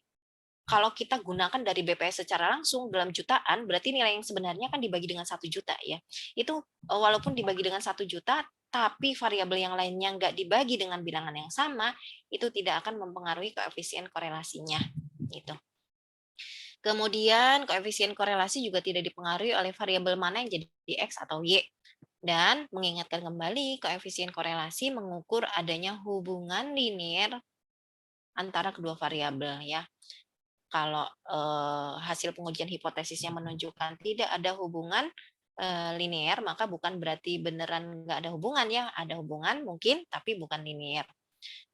kalau kita gunakan dari BPS secara langsung dalam jutaan, berarti nilai yang sebenarnya kan dibagi dengan 1 juta ya. Itu walaupun dibagi dengan 1 juta, tapi variabel yang lainnya nggak dibagi dengan bilangan yang sama, itu tidak akan mempengaruhi koefisien korelasinya. Gitu. Kemudian koefisien korelasi juga tidak dipengaruhi oleh variabel mana yang jadi X atau Y. Dan mengingatkan kembali, koefisien korelasi mengukur adanya hubungan linear antara kedua variabel ya. Kalau hasil pengujian hipotesisnya menunjukkan tidak ada hubungan linear, maka bukan berarti beneran nggak ada hubungan ya, ada hubungan mungkin, tapi bukan linear.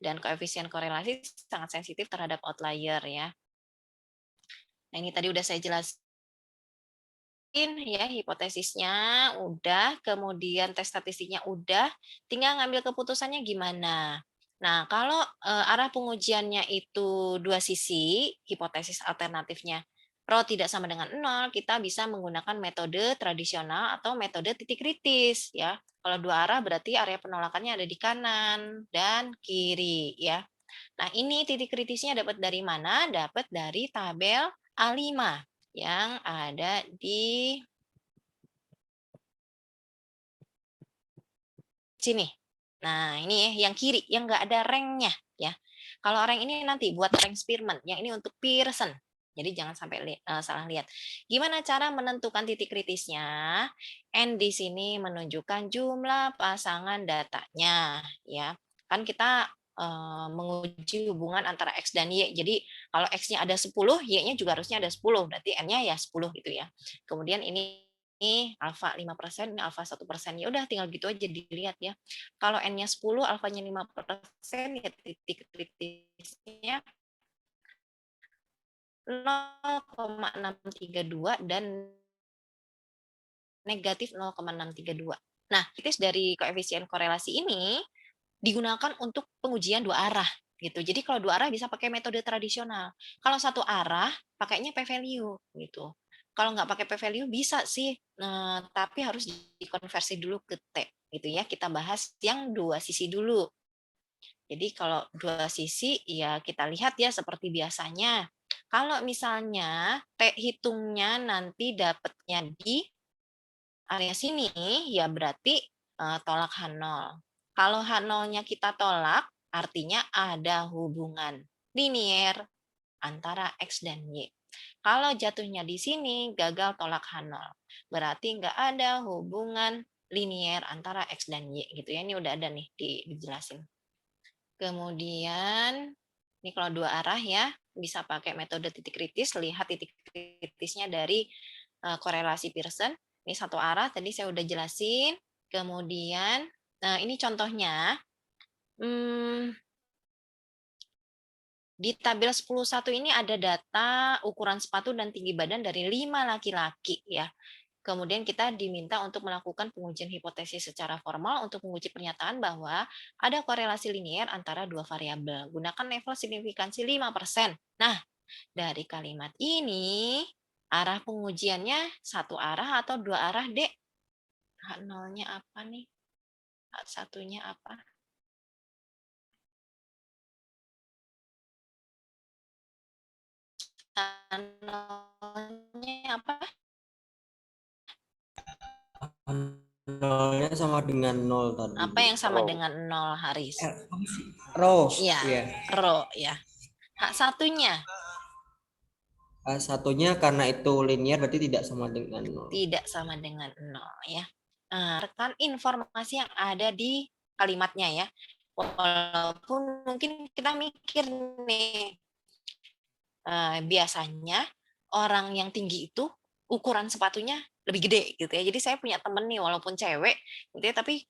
Dan koefisien korelasi sangat sensitif terhadap outlier ya. Nah ini tadi udah saya jelasin ya, hipotesisnya udah, kemudian tes statistiknya udah, tinggal ngambil keputusannya gimana. Nah, kalau arah pengujiannya itu dua sisi, hipotesis alternatifnya rho tidak sama dengan 0, kita bisa menggunakan metode tradisional atau metode titik kritis ya. Kalau dua arah berarti area penolakannya ada di kanan dan kiri ya. Nah, ini titik kritisnya dapat dari mana? Dapat dari tabel A5 yang ada di sini. Nah, ini ya, yang kiri, yang nggak ada ranknya ya. Kalau rank ini nanti buat rank Spearman, yang ini untuk Pearson. Jadi jangan sampai salah lihat. Gimana cara menentukan titik kritisnya? N di sini menunjukkan jumlah pasangan datanya, ya. Kan kita menguji hubungan antara X dan Y. Jadi kalau X-nya ada 10, Y-nya juga harusnya ada 10. Berarti N-nya ya 10 gitu ya. Kemudian ini alfa 5%, ini alfa 1%. Ya udah tinggal gitu aja dilihat ya. Kalau N-nya 10, alfanya 5%, ya titik kritisnya 0,632 dan negatif 0,632. Nah, kritis dari koefisien korelasi ini digunakan untuk pengujian dua arah gitu. Jadi kalau dua arah bisa pakai metode tradisional. Kalau satu arah pakainya p-value gitu. Kalau nggak pakai p-value bisa sih, tapi harus dikonversi dulu ke T gitu ya. Kita bahas yang dua sisi dulu. Jadi kalau dua sisi ya kita lihat ya seperti biasanya. Kalau misalnya hitungnya nanti dapatnya di area sini, ya berarti tolak H0. Kalau H0-nya kita tolak, artinya ada hubungan linier antara X dan Y. Kalau jatuhnya di sini, gagal tolak H0. Berarti nggak ada hubungan linier antara X dan Y. Gitu ya. Ini udah ada nih dijelasin. Kemudian, ini kalau dua arah ya, bisa pakai metode titik kritis. Lihat titik kritisnya dari korelasi Pearson. Ini satu arah, tadi saya udah jelasin. Kemudian, nah ini contohnya. Di tabel 10.1 ini ada data ukuran sepatu dan tinggi badan dari 5 laki-laki ya. Kemudian kita diminta untuk melakukan pengujian hipotesis secara formal untuk menguji pernyataan bahwa ada korelasi linier antara dua variabel. Gunakan level signifikansi 5%. Nah, dari kalimat ini arah pengujiannya satu arah atau dua arah, Dek? H0-nya apa nih? H1-nya apa? H0-nya apa? Nolnya sama dengan 0 tadi. Apa yang sama dengan 0, Haris? Row. Iya, row ya. H1-nya? Satunya karena itu linear berarti tidak sama dengan 0. Tidak sama dengan 0 ya. Nah, rekan informasi yang ada di kalimatnya ya. Walaupun mungkin kita mikir nih, biasanya orang yang tinggi itu ukuran sepatunya lebih gede gitu ya. Jadi saya punya temen nih walaupun cewek gitu ya, tapi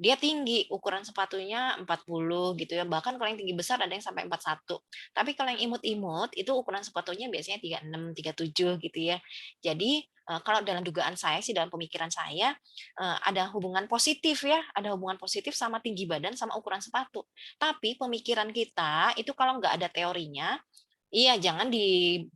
dia tinggi, ukuran sepatunya 40 gitu ya. Bahkan kalau yang tinggi besar ada yang sampai 41. Tapi kalau yang imut-imut itu ukuran sepatunya biasanya 36, 37 gitu ya. Jadi kalau dalam dugaan saya sih, dalam pemikiran saya ada hubungan positif ya, ada hubungan positif sama tinggi badan sama ukuran sepatu. Tapi pemikiran kita itu kalau nggak ada teorinya, iya jangan dibuat,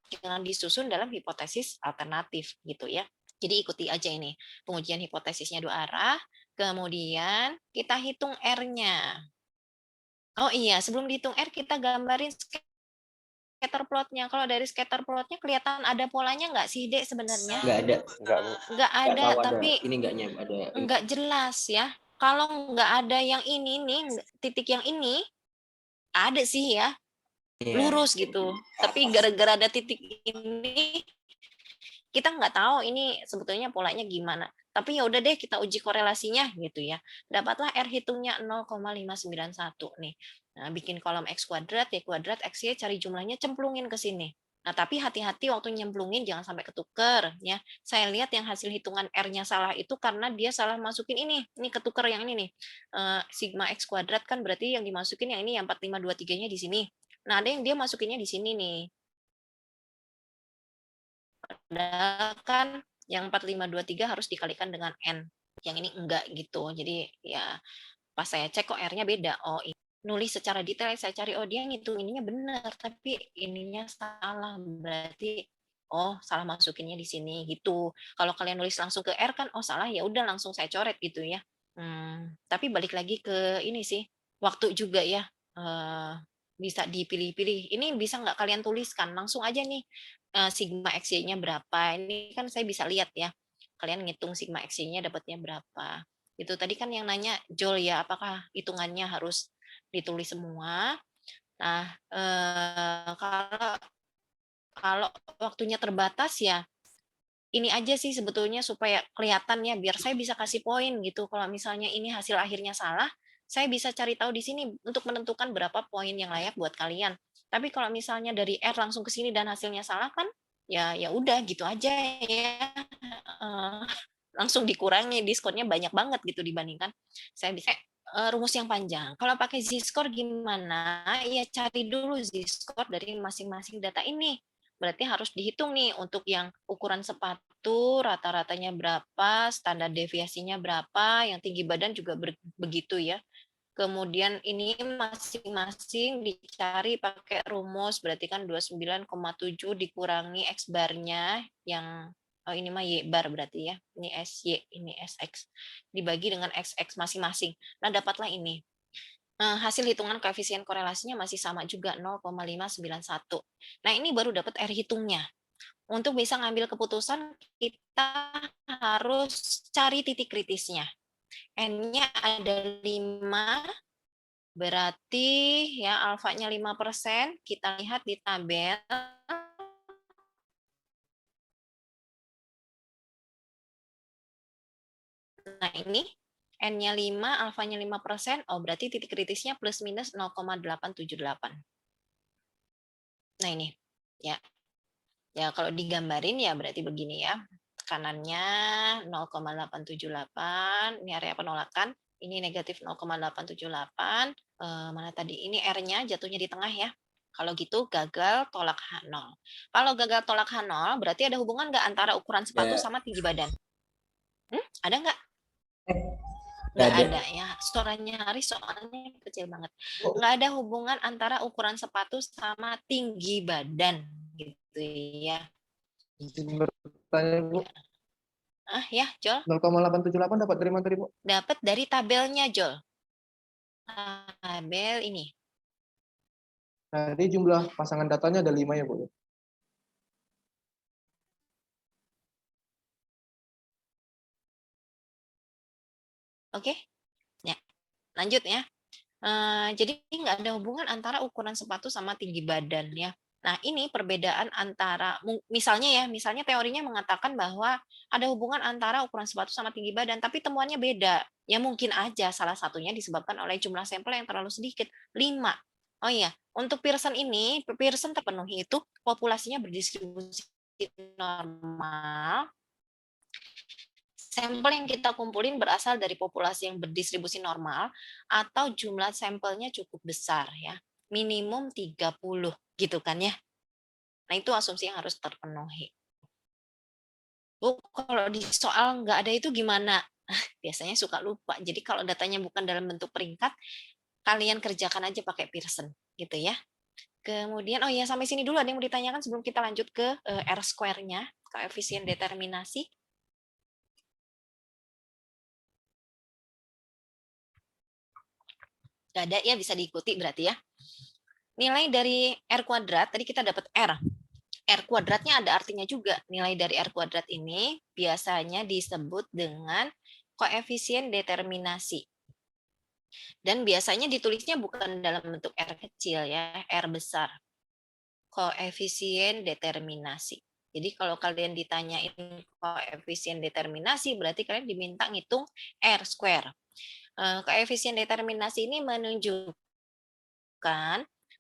jangan disusun dalam hipotesis alternatif gitu ya. Jadi ikuti aja ini pengujian hipotesisnya dua arah, kemudian kita hitung R-nya. Oh iya, sebelum dihitung R kita gambarin scatter plotnya. Kalau dari scatter plotnya kelihatan ada polanya nggak sih, Dek, sebenarnya? Nggak ada. Nggak ada, tapi ini nggak ada. nggak jelas ya. Kalau nggak ada yang ini nih, titik yang ini, ada sih ya, lurus gitu. Tapi gara-gara ada titik ini, kita nggak tahu ini sebetulnya polanya gimana. Tapi ya udah deh kita uji korelasinya gitu ya. Dapatlah R hitungnya 0,591 nih. Nah, bikin kolom X kuadrat, Y kuadrat, XY, cari jumlahnya, cemplungin ke sini. Nah, tapi hati-hati waktu nyemplungin jangan sampai ketuker ya. Saya lihat yang hasil hitungan R-nya salah itu karena dia salah masukin ini. Ini ketuker yang ini nih. Sigma X kuadrat kan berarti yang dimasukin yang ini, yang 4523-nya di sini. Nah, ada yang dia masukinnya di sini nih. Padahal kan yang 4523 harus dikalikan dengan N. Yang ini enggak gitu. Jadi ya pas saya cek kok R-nya beda. Oh, ini. Nulis secara detail saya cari, oh dia ngitung ininya benar, tapi ininya salah. Berarti oh salah masukinnya di sini gitu. Kalau kalian nulis langsung ke R kan oh salah, ya udah langsung saya coret gitu ya. Tapi balik lagi ke ini sih, waktu juga ya. Bisa dipilih-pilih. Ini bisa nggak kalian tuliskan langsung aja nih, sigma XY-nya berapa. Ini kan saya bisa lihat ya. Kalian ngitung sigma XY-nya dapatnya berapa. Itu tadi kan yang nanya Jol ya, apakah hitungannya harus ditulis semua. Nah, kalau waktunya terbatas ya ini aja sih sebetulnya supaya kelihatan ya, biar saya bisa kasih poin gitu. Kalau misalnya ini hasil akhirnya salah, saya bisa cari tahu di sini untuk menentukan berapa poin yang layak buat kalian. Tapi kalau misalnya dari R langsung ke sini dan hasilnya salah kan, ya udah gitu aja ya. Langsung dikurangi, diskonnya banyak banget gitu dibandingkan saya bisa rumus yang panjang. Kalau pakai Z-score gimana? Ya cari dulu Z-score dari masing-masing data ini. Berarti harus dihitung nih untuk yang ukuran sepatu rata-ratanya berapa, standar deviasinya berapa, yang tinggi badan juga begitu ya. Kemudian ini masing-masing dicari pakai rumus, berarti kan 29,7 dikurangi X barnya yang Oh, ini mah Y bar berarti ya. Ini SY, ini SX. Dibagi dengan XX masing-masing. Nah, dapatlah ini. Hasil hitungan koefisien korelasinya masih sama juga 0,591. Nah, ini baru dapat R hitungnya. Untuk bisa ngambil keputusan, kita harus cari titik kritisnya. N-nya ada 5, berarti ya alfanya 5%. Kita lihat di tabel. Nah, ini N-nya 5, alfanya 5%. Oh, berarti titik kritisnya plus minus 0,878. Nah, ini. Ya. Ya, kalau digambarin ya berarti begini ya. Kanannya 0,878, ini area penolakan, ini negatif 0,878. Mana tadi? Ini R-nya jatuhnya di tengah ya. Kalau gitu gagal tolak H0. Kalau gagal tolak H0, berarti ada hubungan nggak antara ukuran sepatu sama tinggi badan? Ada nggak? Nggak ada ya. Suaranya Haris soalnya kecil banget. Nggak ada hubungan antara ukuran sepatu sama tinggi badan gitu ya. Izin bertanya, Bu. Ya, Jol. 0,878 dapat dari mana tadi, Bu? Dapat dari tabelnya, Jol. Tabel ini. Nah, ini jumlah pasangan datanya ada 5 ya, Bu. Oke. Ya. Lanjut ya. Jadi nggak ada hubungan antara ukuran sepatu sama tinggi badan ya. Nah, ini perbedaan antara, misalnya teorinya mengatakan bahwa ada hubungan antara ukuran sepatu sama tinggi badan, tapi temuannya beda. Ya mungkin aja salah satunya disebabkan oleh jumlah sampel yang terlalu sedikit, 5. Oh iya, untuk Pearson ini, Pearson terpenuhi itu populasinya berdistribusi normal. Sampel yang kita kumpulin berasal dari populasi yang berdistribusi normal atau jumlah sampelnya cukup besar ya. Minimum 30 gitu kan ya. Nah, itu asumsi yang harus terpenuhi. Bu, kalau di soal nggak ada itu gimana? Biasanya suka lupa. Jadi kalau datanya bukan dalam bentuk peringkat, kalian kerjakan aja pakai Pearson gitu ya. Kemudian, oh ya, sampai sini dulu ada yang mau ditanyakan sebelum kita lanjut ke R square-nya, koefisien determinasi. Nggak ada ya, bisa diikuti berarti ya. Nilai dari R kuadrat, tadi kita dapat R. R kuadratnya ada artinya juga. Nilai dari R kuadrat ini biasanya disebut dengan koefisien determinasi. Dan biasanya ditulisnya bukan dalam bentuk R kecil ya, R besar. Koefisien determinasi. Jadi kalau kalian ditanyain koefisien determinasi, berarti kalian diminta ngitung R square. Koefisien determinasi ini menunjukkan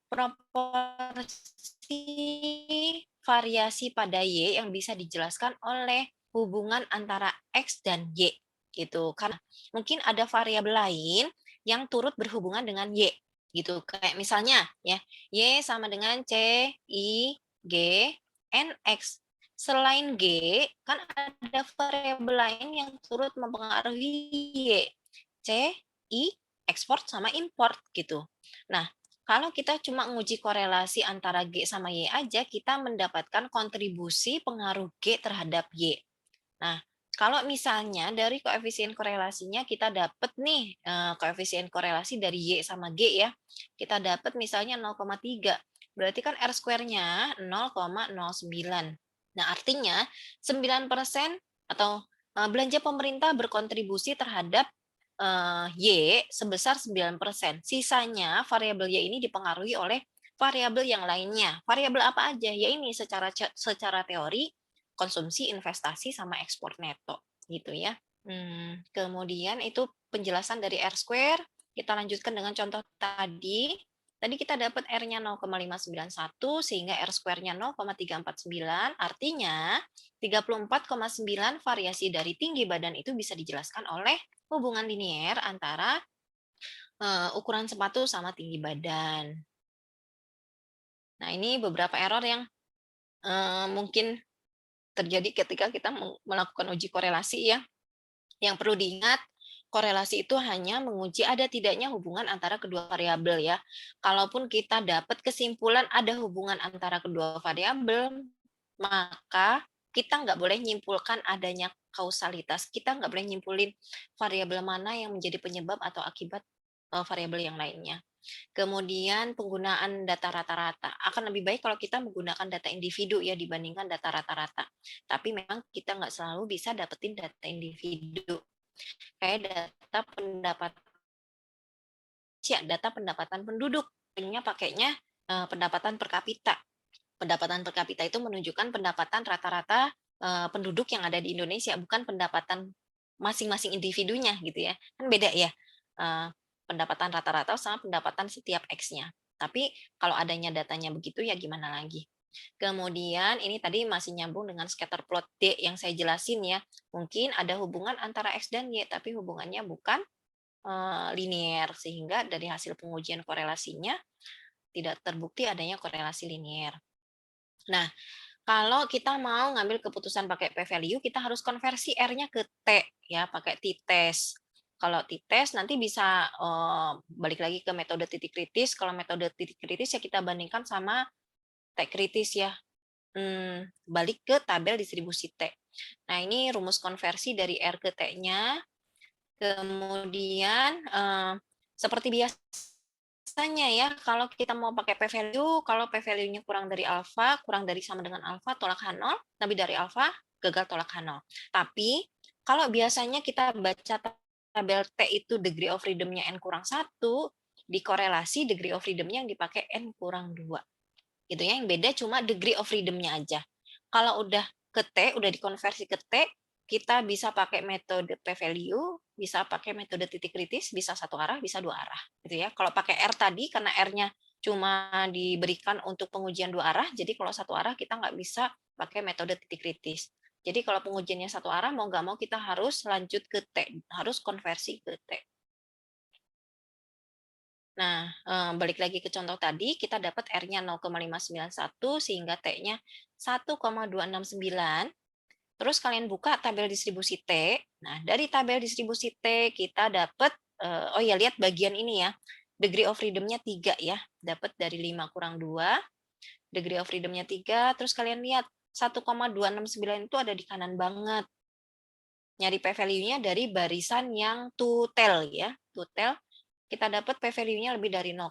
proporsi variasi pada Y yang bisa dijelaskan oleh hubungan antara X dan Y gitu. Karena mungkin ada variabel lain yang turut berhubungan dengan Y gitu. Kayak misalnya ya, Y sama dengan C, I, G, N, X. Selain G, kan ada variabel lain yang turut mempengaruhi Y. C, I, ekspor sama import gitu. Nah, kalau kita cuma nguji korelasi antara G sama Y aja, kita mendapatkan kontribusi pengaruh G terhadap Y. Nah, kalau misalnya dari koefisien korelasinya kita dapat nih koefisien korelasi dari Y sama G ya, kita dapat misalnya 0,3. Berarti kan R square-nya 0,09. Nah, artinya 9% atau belanja pemerintah berkontribusi terhadap Y sebesar 9%. Sisanya variabel Y ini dipengaruhi oleh variabel yang lainnya. Variabel apa aja? Ya ini secara teori konsumsi, investasi sama ekspor neto gitu ya. Kemudian itu penjelasan dari R square. Kita lanjutkan dengan contoh tadi. Tadi kita dapat R-nya 0,591 sehingga R square-nya 0,349. Artinya 34,9 variasi dari tinggi badan itu bisa dijelaskan oleh hubungan linier antara ukuran sepatu sama tinggi badan. Nah, ini beberapa error yang mungkin terjadi ketika kita melakukan uji korelasi ya. Yang perlu diingat, korelasi itu hanya menguji ada tidaknya hubungan antara kedua variabel ya. Kalaupun kita dapat kesimpulan ada hubungan antara kedua variabel, maka kita nggak boleh nyimpulkan adanya kausalitas. Kita nggak boleh nyimpulin variabel mana yang menjadi penyebab atau akibat variabel yang lainnya. Kemudian penggunaan data rata-rata. Akan lebih baik kalau kita menggunakan data individu ya dibandingkan data rata-rata. Tapi memang kita nggak selalu bisa dapetin data individu. Kayak data pendapatan penduduk. Pakainya pendapatan per kapita. Pendapatan per kapita itu menunjukkan pendapatan rata-rata penduduk yang ada di Indonesia, bukan pendapatan masing-masing individunya gitu ya. Kan beda ya. Pendapatan rata-rata sama pendapatan setiap X-nya. Tapi kalau adanya datanya begitu ya gimana lagi. Kemudian ini tadi masih nyambung dengan scatter plot D yang saya jelasin ya. Mungkin ada hubungan antara X dan Y, tapi hubungannya bukan linear, sehingga dari hasil pengujian korelasinya tidak terbukti adanya korelasi linear. Nah, kalau kita mau ngambil keputusan pakai p-value, kita harus konversi R-nya ke T, ya, pakai t-test. Kalau t-test nanti bisa balik lagi ke metode titik kritis. Kalau metode titik kritis ya kita bandingkan sama T kritis ya. Balik ke tabel distribusi T. Nah, ini rumus konversi dari R ke T-nya. Kemudian seperti biasanya ya, kalau kita mau pakai p-value, kalau p-value-nya kurang dari alfa, kurang dari sama dengan alfa, tolak H0, lebih dari alfa, gagal tolak H0. Tapi kalau biasanya kita baca tabel T itu degree of freedom-nya N kurang 1, dikorelasi degree of freedom-nya yang dipakai N kurang 2. Gitu ya, yang beda cuma degree of freedom-nya aja. Kalau udah ke T, udah dikonversi ke T, kita bisa pakai metode p-value, bisa pakai metode titik kritis, bisa satu arah, bisa dua arah, gitu ya. Kalau pakai R tadi, karena R-nya cuma diberikan untuk pengujian dua arah, jadi kalau satu arah kita nggak bisa pakai metode titik kritis. Jadi kalau pengujiannya satu arah, mau nggak mau kita harus lanjut ke T, harus konversi ke T. Nah, balik lagi ke contoh tadi, kita dapat R-nya 0,591 sehingga T-nya 1,269. Terus kalian buka tabel distribusi T. Nah, dari tabel distribusi T kita dapat, oh ya lihat bagian ini ya, degree of freedom-nya 3 ya, dapat dari 5 kurang 2, degree of freedom-nya 3, terus kalian lihat 1,269 itu ada di kanan banget. Nyari p-value-nya dari barisan yang to-tail ya, to-tail, kita dapat p-value-nya lebih dari 0,2.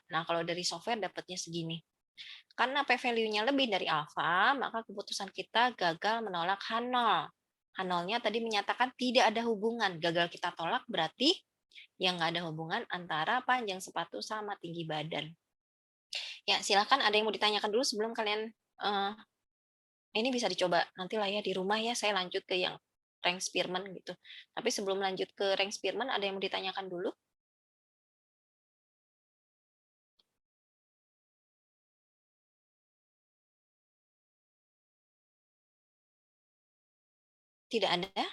Nah, kalau dari software dapatnya segini. Karena p-value-nya lebih dari alfa, maka keputusan kita gagal menolak H0. H0-nya tadi menyatakan tidak ada hubungan. Gagal kita tolak berarti yang nggak ada hubungan antara panjang sepatu sama tinggi badan. Ya, silakan ada yang mau ditanyakan dulu sebelum kalian ini bisa dicoba nanti lah ya di rumah ya. Saya lanjut ke yang rank Spearman gitu. Tapi sebelum lanjut ke rank Spearman, ada yang mau ditanyakan dulu? Tidak ada?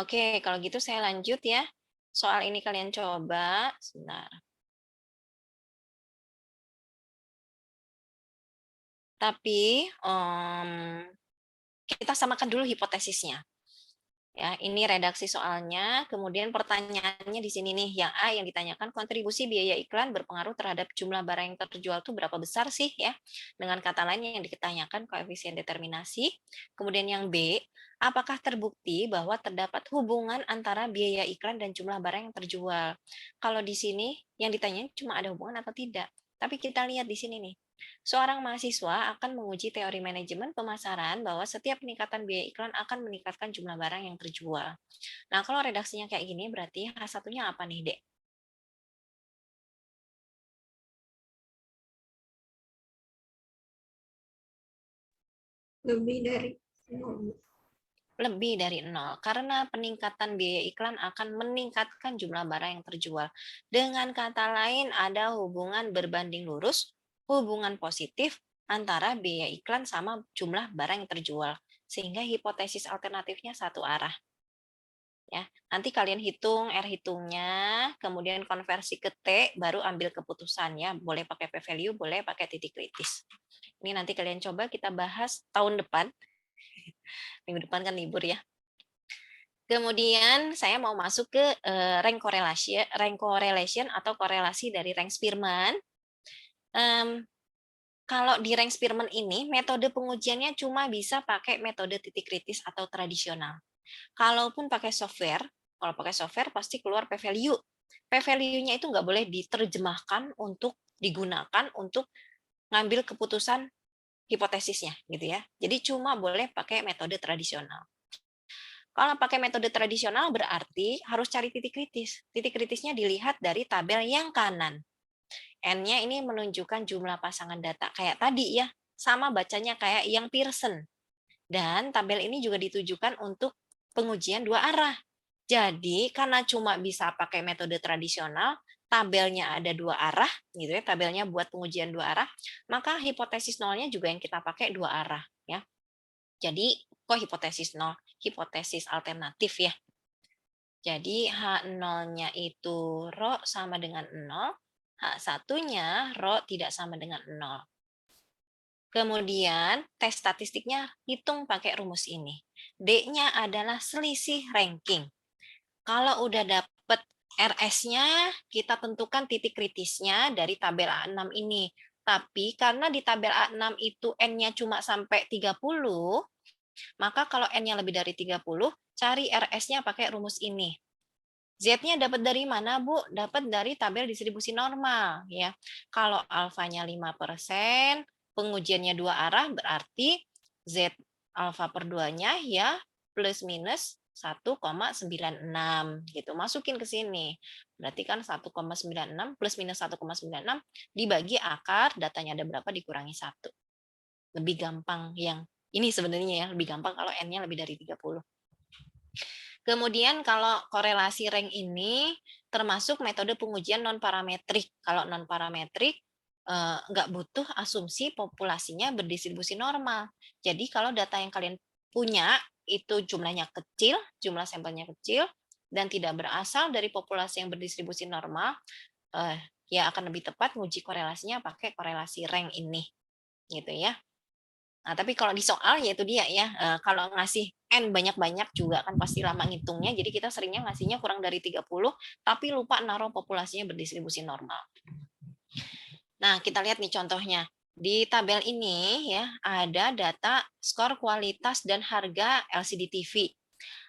Oke, kalau gitu saya lanjut ya. Soal ini kalian coba. Sebentar. Tapi kita samakan dulu hipotesisnya. Ya, ini redaksi soalnya, kemudian pertanyaannya di sini nih, yang A yang ditanyakan kontribusi biaya iklan berpengaruh terhadap jumlah barang yang terjual itu berapa besar sih ya? Dengan kata lain yang ditanyakan koefisien determinasi. Kemudian yang B, apakah terbukti bahwa terdapat hubungan antara biaya iklan dan jumlah barang yang terjual? Kalau di sini yang ditanya cuma ada hubungan atau tidak. Tapi kita lihat di sini nih. Seorang mahasiswa akan menguji teori manajemen pemasaran bahwa setiap peningkatan biaya iklan akan meningkatkan jumlah barang yang terjual. Nah, kalau redaksinya kayak gini, berarti H1-nya apa nih, Dek? Lebih dari 0. Lebih dari 0, karena peningkatan biaya iklan akan meningkatkan jumlah barang yang terjual. Dengan kata lain, ada hubungan berbanding lurus, hubungan positif antara biaya iklan sama jumlah barang yang terjual, sehingga hipotesis alternatifnya satu arah. Ya, nanti kalian hitung R hitungnya, kemudian konversi ke T, baru ambil keputusannya. Boleh pakai p-value, boleh pakai titik kritis. Ini nanti kalian coba kita bahas tahun depan. Minggu depan kan libur ya. Kemudian saya mau masuk ke rank correlation atau korelasi dari rank Spearman. kalau di rank Spearman ini metode pengujiannya cuma bisa pakai metode titik kritis atau tradisional. Kalaupun pakai software, kalau pakai software pasti keluar p-value. P-value-nya itu nggak boleh diterjemahkan untuk digunakan untuk ngambil keputusan hipotesisnya, gitu ya. Jadi cuma boleh pakai metode tradisional. Kalau pakai metode tradisional berarti harus cari titik kritis. Titik kritisnya dilihat dari tabel yang kanan. N-nya ini menunjukkan jumlah pasangan data kayak tadi ya, sama bacanya kayak yang Pearson. Dan tabel ini juga ditujukan untuk pengujian dua arah. Jadi karena cuma bisa pakai metode tradisional, tabelnya ada dua arah, gitu ya, tabelnya buat pengujian dua arah, maka hipotesis nolnya juga yang kita pakai dua arah, ya. Jadi kok hipotesis nol, hipotesis alternatif ya. Jadi H0-nya itu rho sama dengan 0, H1-nya rho tidak sama dengan 0. Kemudian tes statistiknya hitung pakai rumus ini. D-nya adalah selisih ranking. Kalau udah dapet RS-nya, kita tentukan titik kritisnya dari tabel A6 ini. Tapi karena di tabel A6 itu N-nya cuma sampai 30, maka kalau N-nya lebih dari 30, cari RS-nya pakai rumus ini. Z-nya dapat dari mana, Bu? Dapat dari tabel distribusi normal. Ya. Kalau alfanya 5%, pengujiannya dua arah, berarti Z alfa per 2-nya ya plus minus 1,96 gitu. Masukin ke sini. Berarti kan 1,96 plus minus 1,96 dibagi akar, datanya ada berapa dikurangi 1. Lebih gampang yang ini sebenarnya ya, lebih gampang kalau N-nya lebih dari 30. Kemudian kalau korelasi rank ini termasuk metode pengujian non-parametrik. Kalau non-parametrik nggak butuh asumsi populasinya berdistribusi normal. Jadi kalau data yang kalian punya itu jumlahnya kecil, jumlah sampelnya kecil, dan tidak berasal dari populasi yang berdistribusi normal, ya akan lebih tepat nguji korelasinya pakai korelasi rank ini. Gitu ya. Nah, tapi kalau di soal ya itu dia ya, kalau ngasih N banyak-banyak juga kan pasti lama ngitungnya, jadi kita seringnya ngasihnya kurang dari 30, tapi lupa naruh populasinya berdistribusi normal. Nah, kita lihat nih contohnya. Di tabel ini ya ada data skor kualitas dan harga LCD TV.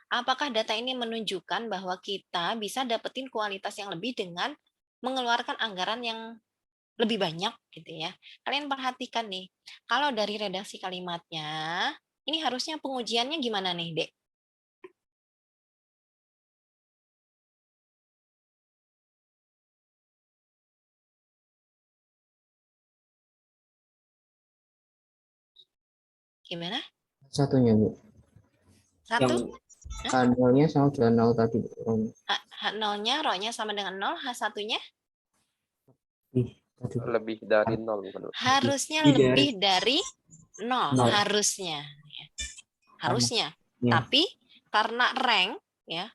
Apakah data ini menunjukkan bahwa kita bisa dapetin kualitas yang lebih dengan mengeluarkan anggaran yang lebih banyak gitu ya. Kalian perhatikan nih, kalau dari redaksi kalimatnya, ini harusnya pengujiannya gimana nih, Dek? Gimana? Satunya, Bu. Satu? H0-nya sama dengan 0 tadi. H0-nya, rho-nya sama dengan 0, H1-nya? Lebih dari 0 bukan? Harusnya lebih dari 0, harusnya. Harusnya. Ya. Tapi karena rank ya.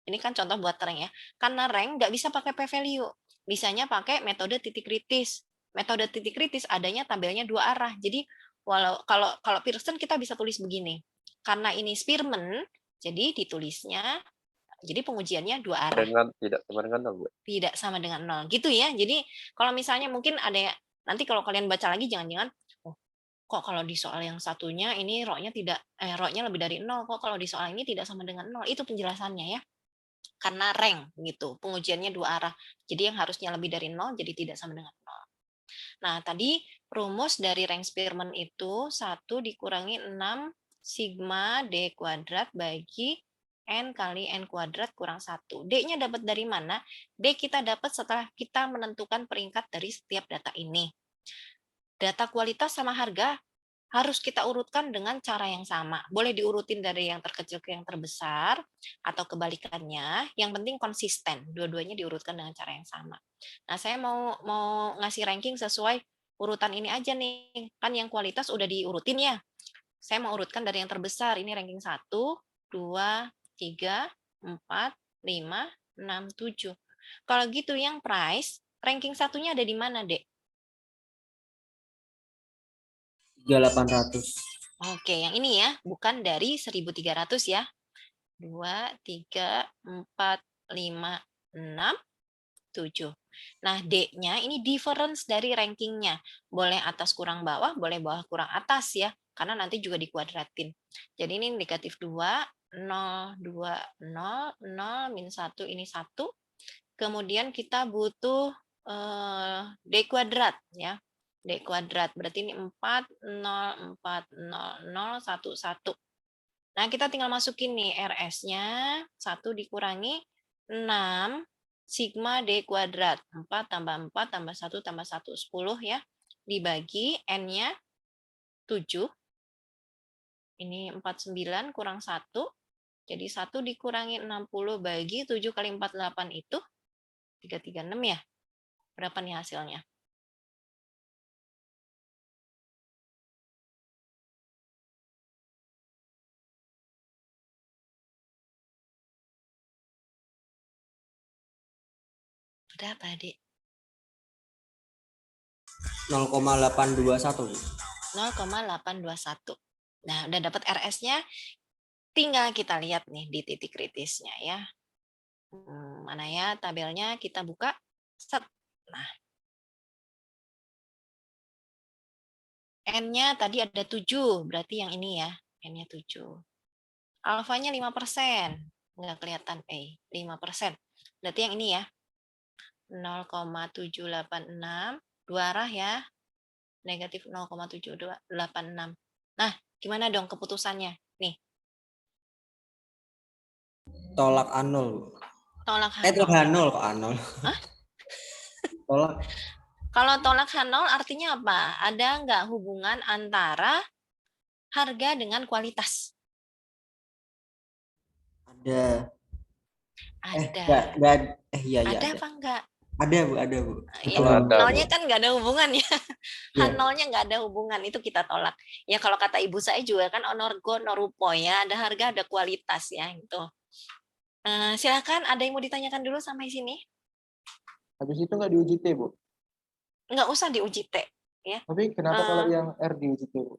Ini kan contoh buat rank ya. Karena rank nggak bisa pakai p-value. Bisanya pakai metode titik kritis. Metode titik kritis adanya tabelnya dua arah. Jadi kalau Pearson kita bisa tulis begini. Karena ini Spearman, jadi ditulisnya jadi pengujiannya dua arah. Tidak sama dengan 0, Bu. Tidak sama dengan 0. Gitu ya. Jadi kalau misalnya mungkin ada nanti kalau kalian baca lagi jangan-jangan kok kalau di soal yang satunya ini rho-nya lebih dari 0, kok kalau di soal ini tidak sama dengan 0. Itu penjelasannya ya. Karena rank gitu, pengujiannya dua arah. Jadi yang harusnya lebih dari 0 jadi tidak sama dengan 0. Nah, tadi rumus dari rank Spearman itu 1 dikurangi 6 sigma D kuadrat bagi N kali N kuadrat kurang 1. D-nya dapat dari mana? D kita dapat setelah kita menentukan peringkat dari setiap data ini. Data kualitas sama harga harus kita urutkan dengan cara yang sama. Boleh diurutin dari yang terkecil ke yang terbesar, atau kebalikannya. Yang penting konsisten. Dua-duanya diurutkan dengan cara yang sama. Nah, saya mau ngasih ranking sesuai urutan ini aja nih. Kan yang kualitas udah diurutin ya. Saya mau urutkan dari yang terbesar. Ini ranking 1, 2, 3, 4, 5, 6, 7. Kalau gitu yang price, ranking satunya ada di mana, Dek? 3.800. Oke, yang ini ya, bukan dari 1.300 ya. 2, 3, 4, 5, 6, 7. Nah, D-nya ini difference dari rankingnya. Boleh atas kurang bawah, boleh bawah kurang atas ya. Karena nanti juga dikuadratin. Jadi ini negatif 2, 0, 2, 0, 0, minus 1, ini 1. Kemudian kita butuh D kuadrat ya. D kuadrat, berarti ini 4, 0, 4, 0, 0, 1, 1. Nah, kita tinggal masukin nih RS-nya, 1 dikurangi 6 sigma D kuadrat. 4 tambah 4 tambah 1 tambah 1, 10 ya. Dibagi N-nya 7. Ini 49 kurang 1. Jadi 1 dikurangi 60 bagi 7 kali 48 itu 336 ya. Berapa nih hasilnya? Berapa, Adik? 0,821. 0,821. Nah, udah dapat RS-nya. Tinggal kita lihat nih di titik kritisnya ya. Mana ya tabelnya, kita buka. Set. Nah, N-nya tadi ada 7, berarti yang ini ya. N-nya 7. Alfanya 5%. Nggak kelihatan. 5%. Berarti yang ini ya. 0,786. Dua arah ya. Negatif 0,786. Nah, gimana dong keputusannya? Nih. Tolak anul. Tolak Tolak H0. anul kok anul. Hah? Tolak. Kalau tolak H0 artinya apa? Ada nggak hubungan antara harga dengan kualitas? Ada. Ada. Iya Ada ada. apa enggak? Ada Bu. Ya, Kalau ada, nolnya kan nggak ada hubungan ya. Iya. H0-nya nggak ada hubungan, itu kita tolak. Ya kalau kata ibu saya juga kan onorgo norupo ya, ada harga ada kualitas ya gitu. Silakan, ada yang mau ditanyakan dulu sampai sini? Habis itu nggak diuji T, Bu. Nggak usah diuji T. Ya. Tapi kenapa kalau yang R diuji T, Bu?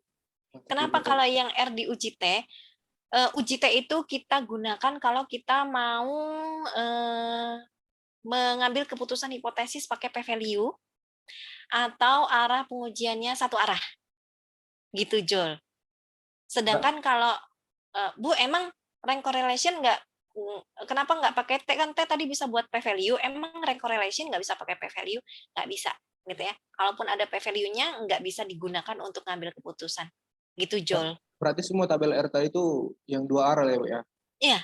Kenapa kalau yang R diuji T? Uji T itu kita gunakan kalau kita mau mengambil keputusan hipotesis pakai p-value atau arah pengujiannya satu arah. Gitu, Jol. Sedangkan kalau, Bu, emang rank correlation kenapa nggak pakai T? Kan T tadi bisa buat p-value, emang rank correlation nggak bisa pakai p-value? Nggak bisa, gitu ya. Kalaupun ada p-value-nya, nggak bisa digunakan untuk ngambil keputusan. Gitu, Jol. Berarti semua tabel R tadi itu yang dua arah ya, Bu ya? Iya,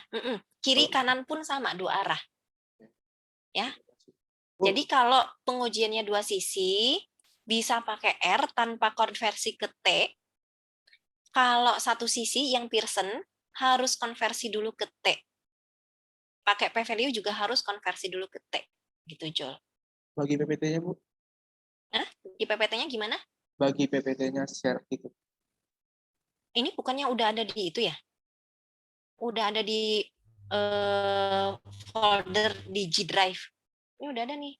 kiri kanan pun sama, dua arah. Ya. Jadi kalau pengujiannya dua sisi, bisa pakai R tanpa konversi ke T. Kalau satu sisi yang Pearson harus konversi dulu ke T. Pakai p-value juga harus konversi dulu ke T. Gitu, Jol. Bagi PPT-nya, Bu? Hah? Di PPT-nya gimana? Bagi PPT-nya share gitu. Ini bukannya udah ada di itu ya? Udah ada di folder di G Drive. Ini udah ada nih.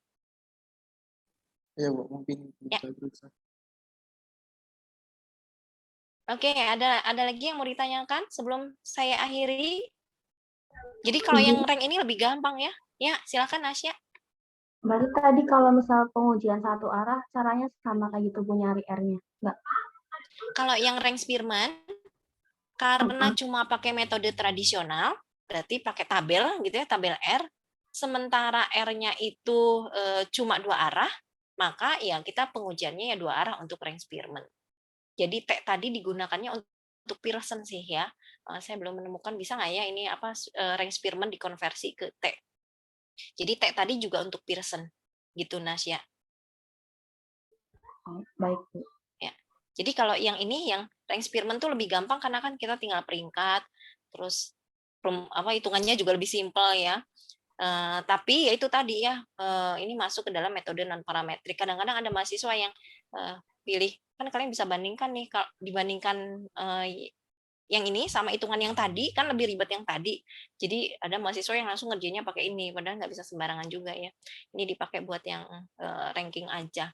Iya, Bu, mungkin bisa berusaha. Oke, ada lagi yang mau ditanyakan sebelum saya akhiri? Jadi kalau yang rank ini lebih gampang ya. Ya, silakan Nasya. Berarti tadi kalau misal pengujian satu arah, caranya sama kayak gitu Bu nyari R-nya? Enggak? Kalau yang rank Spearman, karena cuma pakai metode tradisional, berarti pakai tabel gitu ya, tabel R. Sementara R-nya itu cuma dua arah, maka ya kita pengujiannya ya dua arah untuk rank Spearman. Jadi T tadi digunakannya untuk Pearson sih ya. Saya belum menemukan bisa nggak ya ini apa rank Spearman dikonversi ke T. Jadi T tadi juga untuk Pearson gitu Nasya. Baik, Bu. Ya. Jadi kalau yang ini yang rank Spearman tuh lebih gampang karena kan kita tinggal peringkat, terus hitungannya juga lebih simpel ya. Tapi ya itu tadi ya, ini masuk ke dalam metode non parametrik. Kadang-kadang ada mahasiswa yang pilih, kan kalian bisa bandingkan nih, kalau dibandingkan yang ini sama hitungan yang tadi kan lebih ribet yang tadi. Jadi ada mahasiswa yang langsung ngerjainnya pakai ini, padahal nggak bisa sembarangan juga ya. Ini dipakai buat yang ranking aja.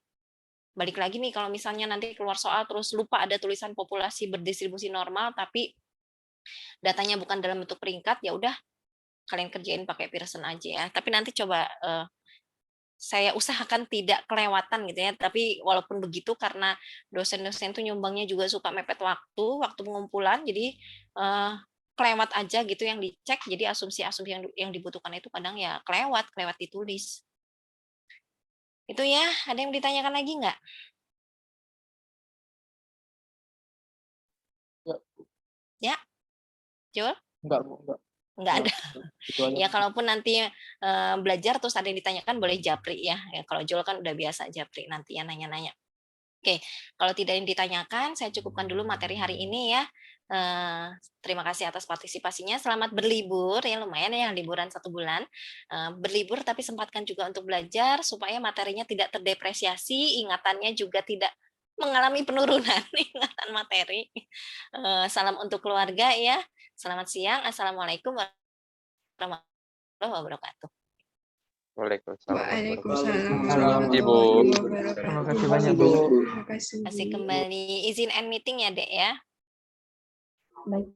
Balik lagi nih kalau misalnya nanti keluar soal terus lupa ada tulisan populasi berdistribusi normal tapi datanya bukan dalam bentuk peringkat, ya udah kalian kerjain pakai Pearson aja ya. Tapi nanti coba saya usahakan tidak kelewatan gitu ya. Tapi walaupun begitu karena dosen-dosen itu nyumbangnya juga suka mepet waktu pengumpulan, jadi kelewat aja gitu yang dicek. Jadi asumsi-asumsi yang dibutuhkan itu kadang ya kelewat ditulis. Itu ya, ada yang ditanyakan lagi nggak? Ya, Jul? Enggak, Bu, enggak. Nggak ada. Itu aja. Ya kalaupun nanti belajar terus ada yang ditanyakan boleh japri ya. Kalau Jul kan udah biasa japri nanti ya nanya-nanya. Oke, kalau tidak yang ditanyakan, saya cukupkan dulu materi hari ini ya. Terima kasih atas partisipasinya. Selamat berlibur ya, lumayan ya liburan 1 bulan. Berlibur tapi sempatkan juga untuk belajar supaya materinya tidak terdepresiasi, ingatannya juga tidak mengalami penurunan ingatan materi. Salam untuk keluarga ya. Selamat siang. Assalamualaikum warahmatullahi wabarakatuh. Waalaikumsalam. Waalaikumsalam. Ibu. Terima kasih banyak, Bu. Terima kasih. Kasih kembali izin end meeting ya, Dek ya. Baik.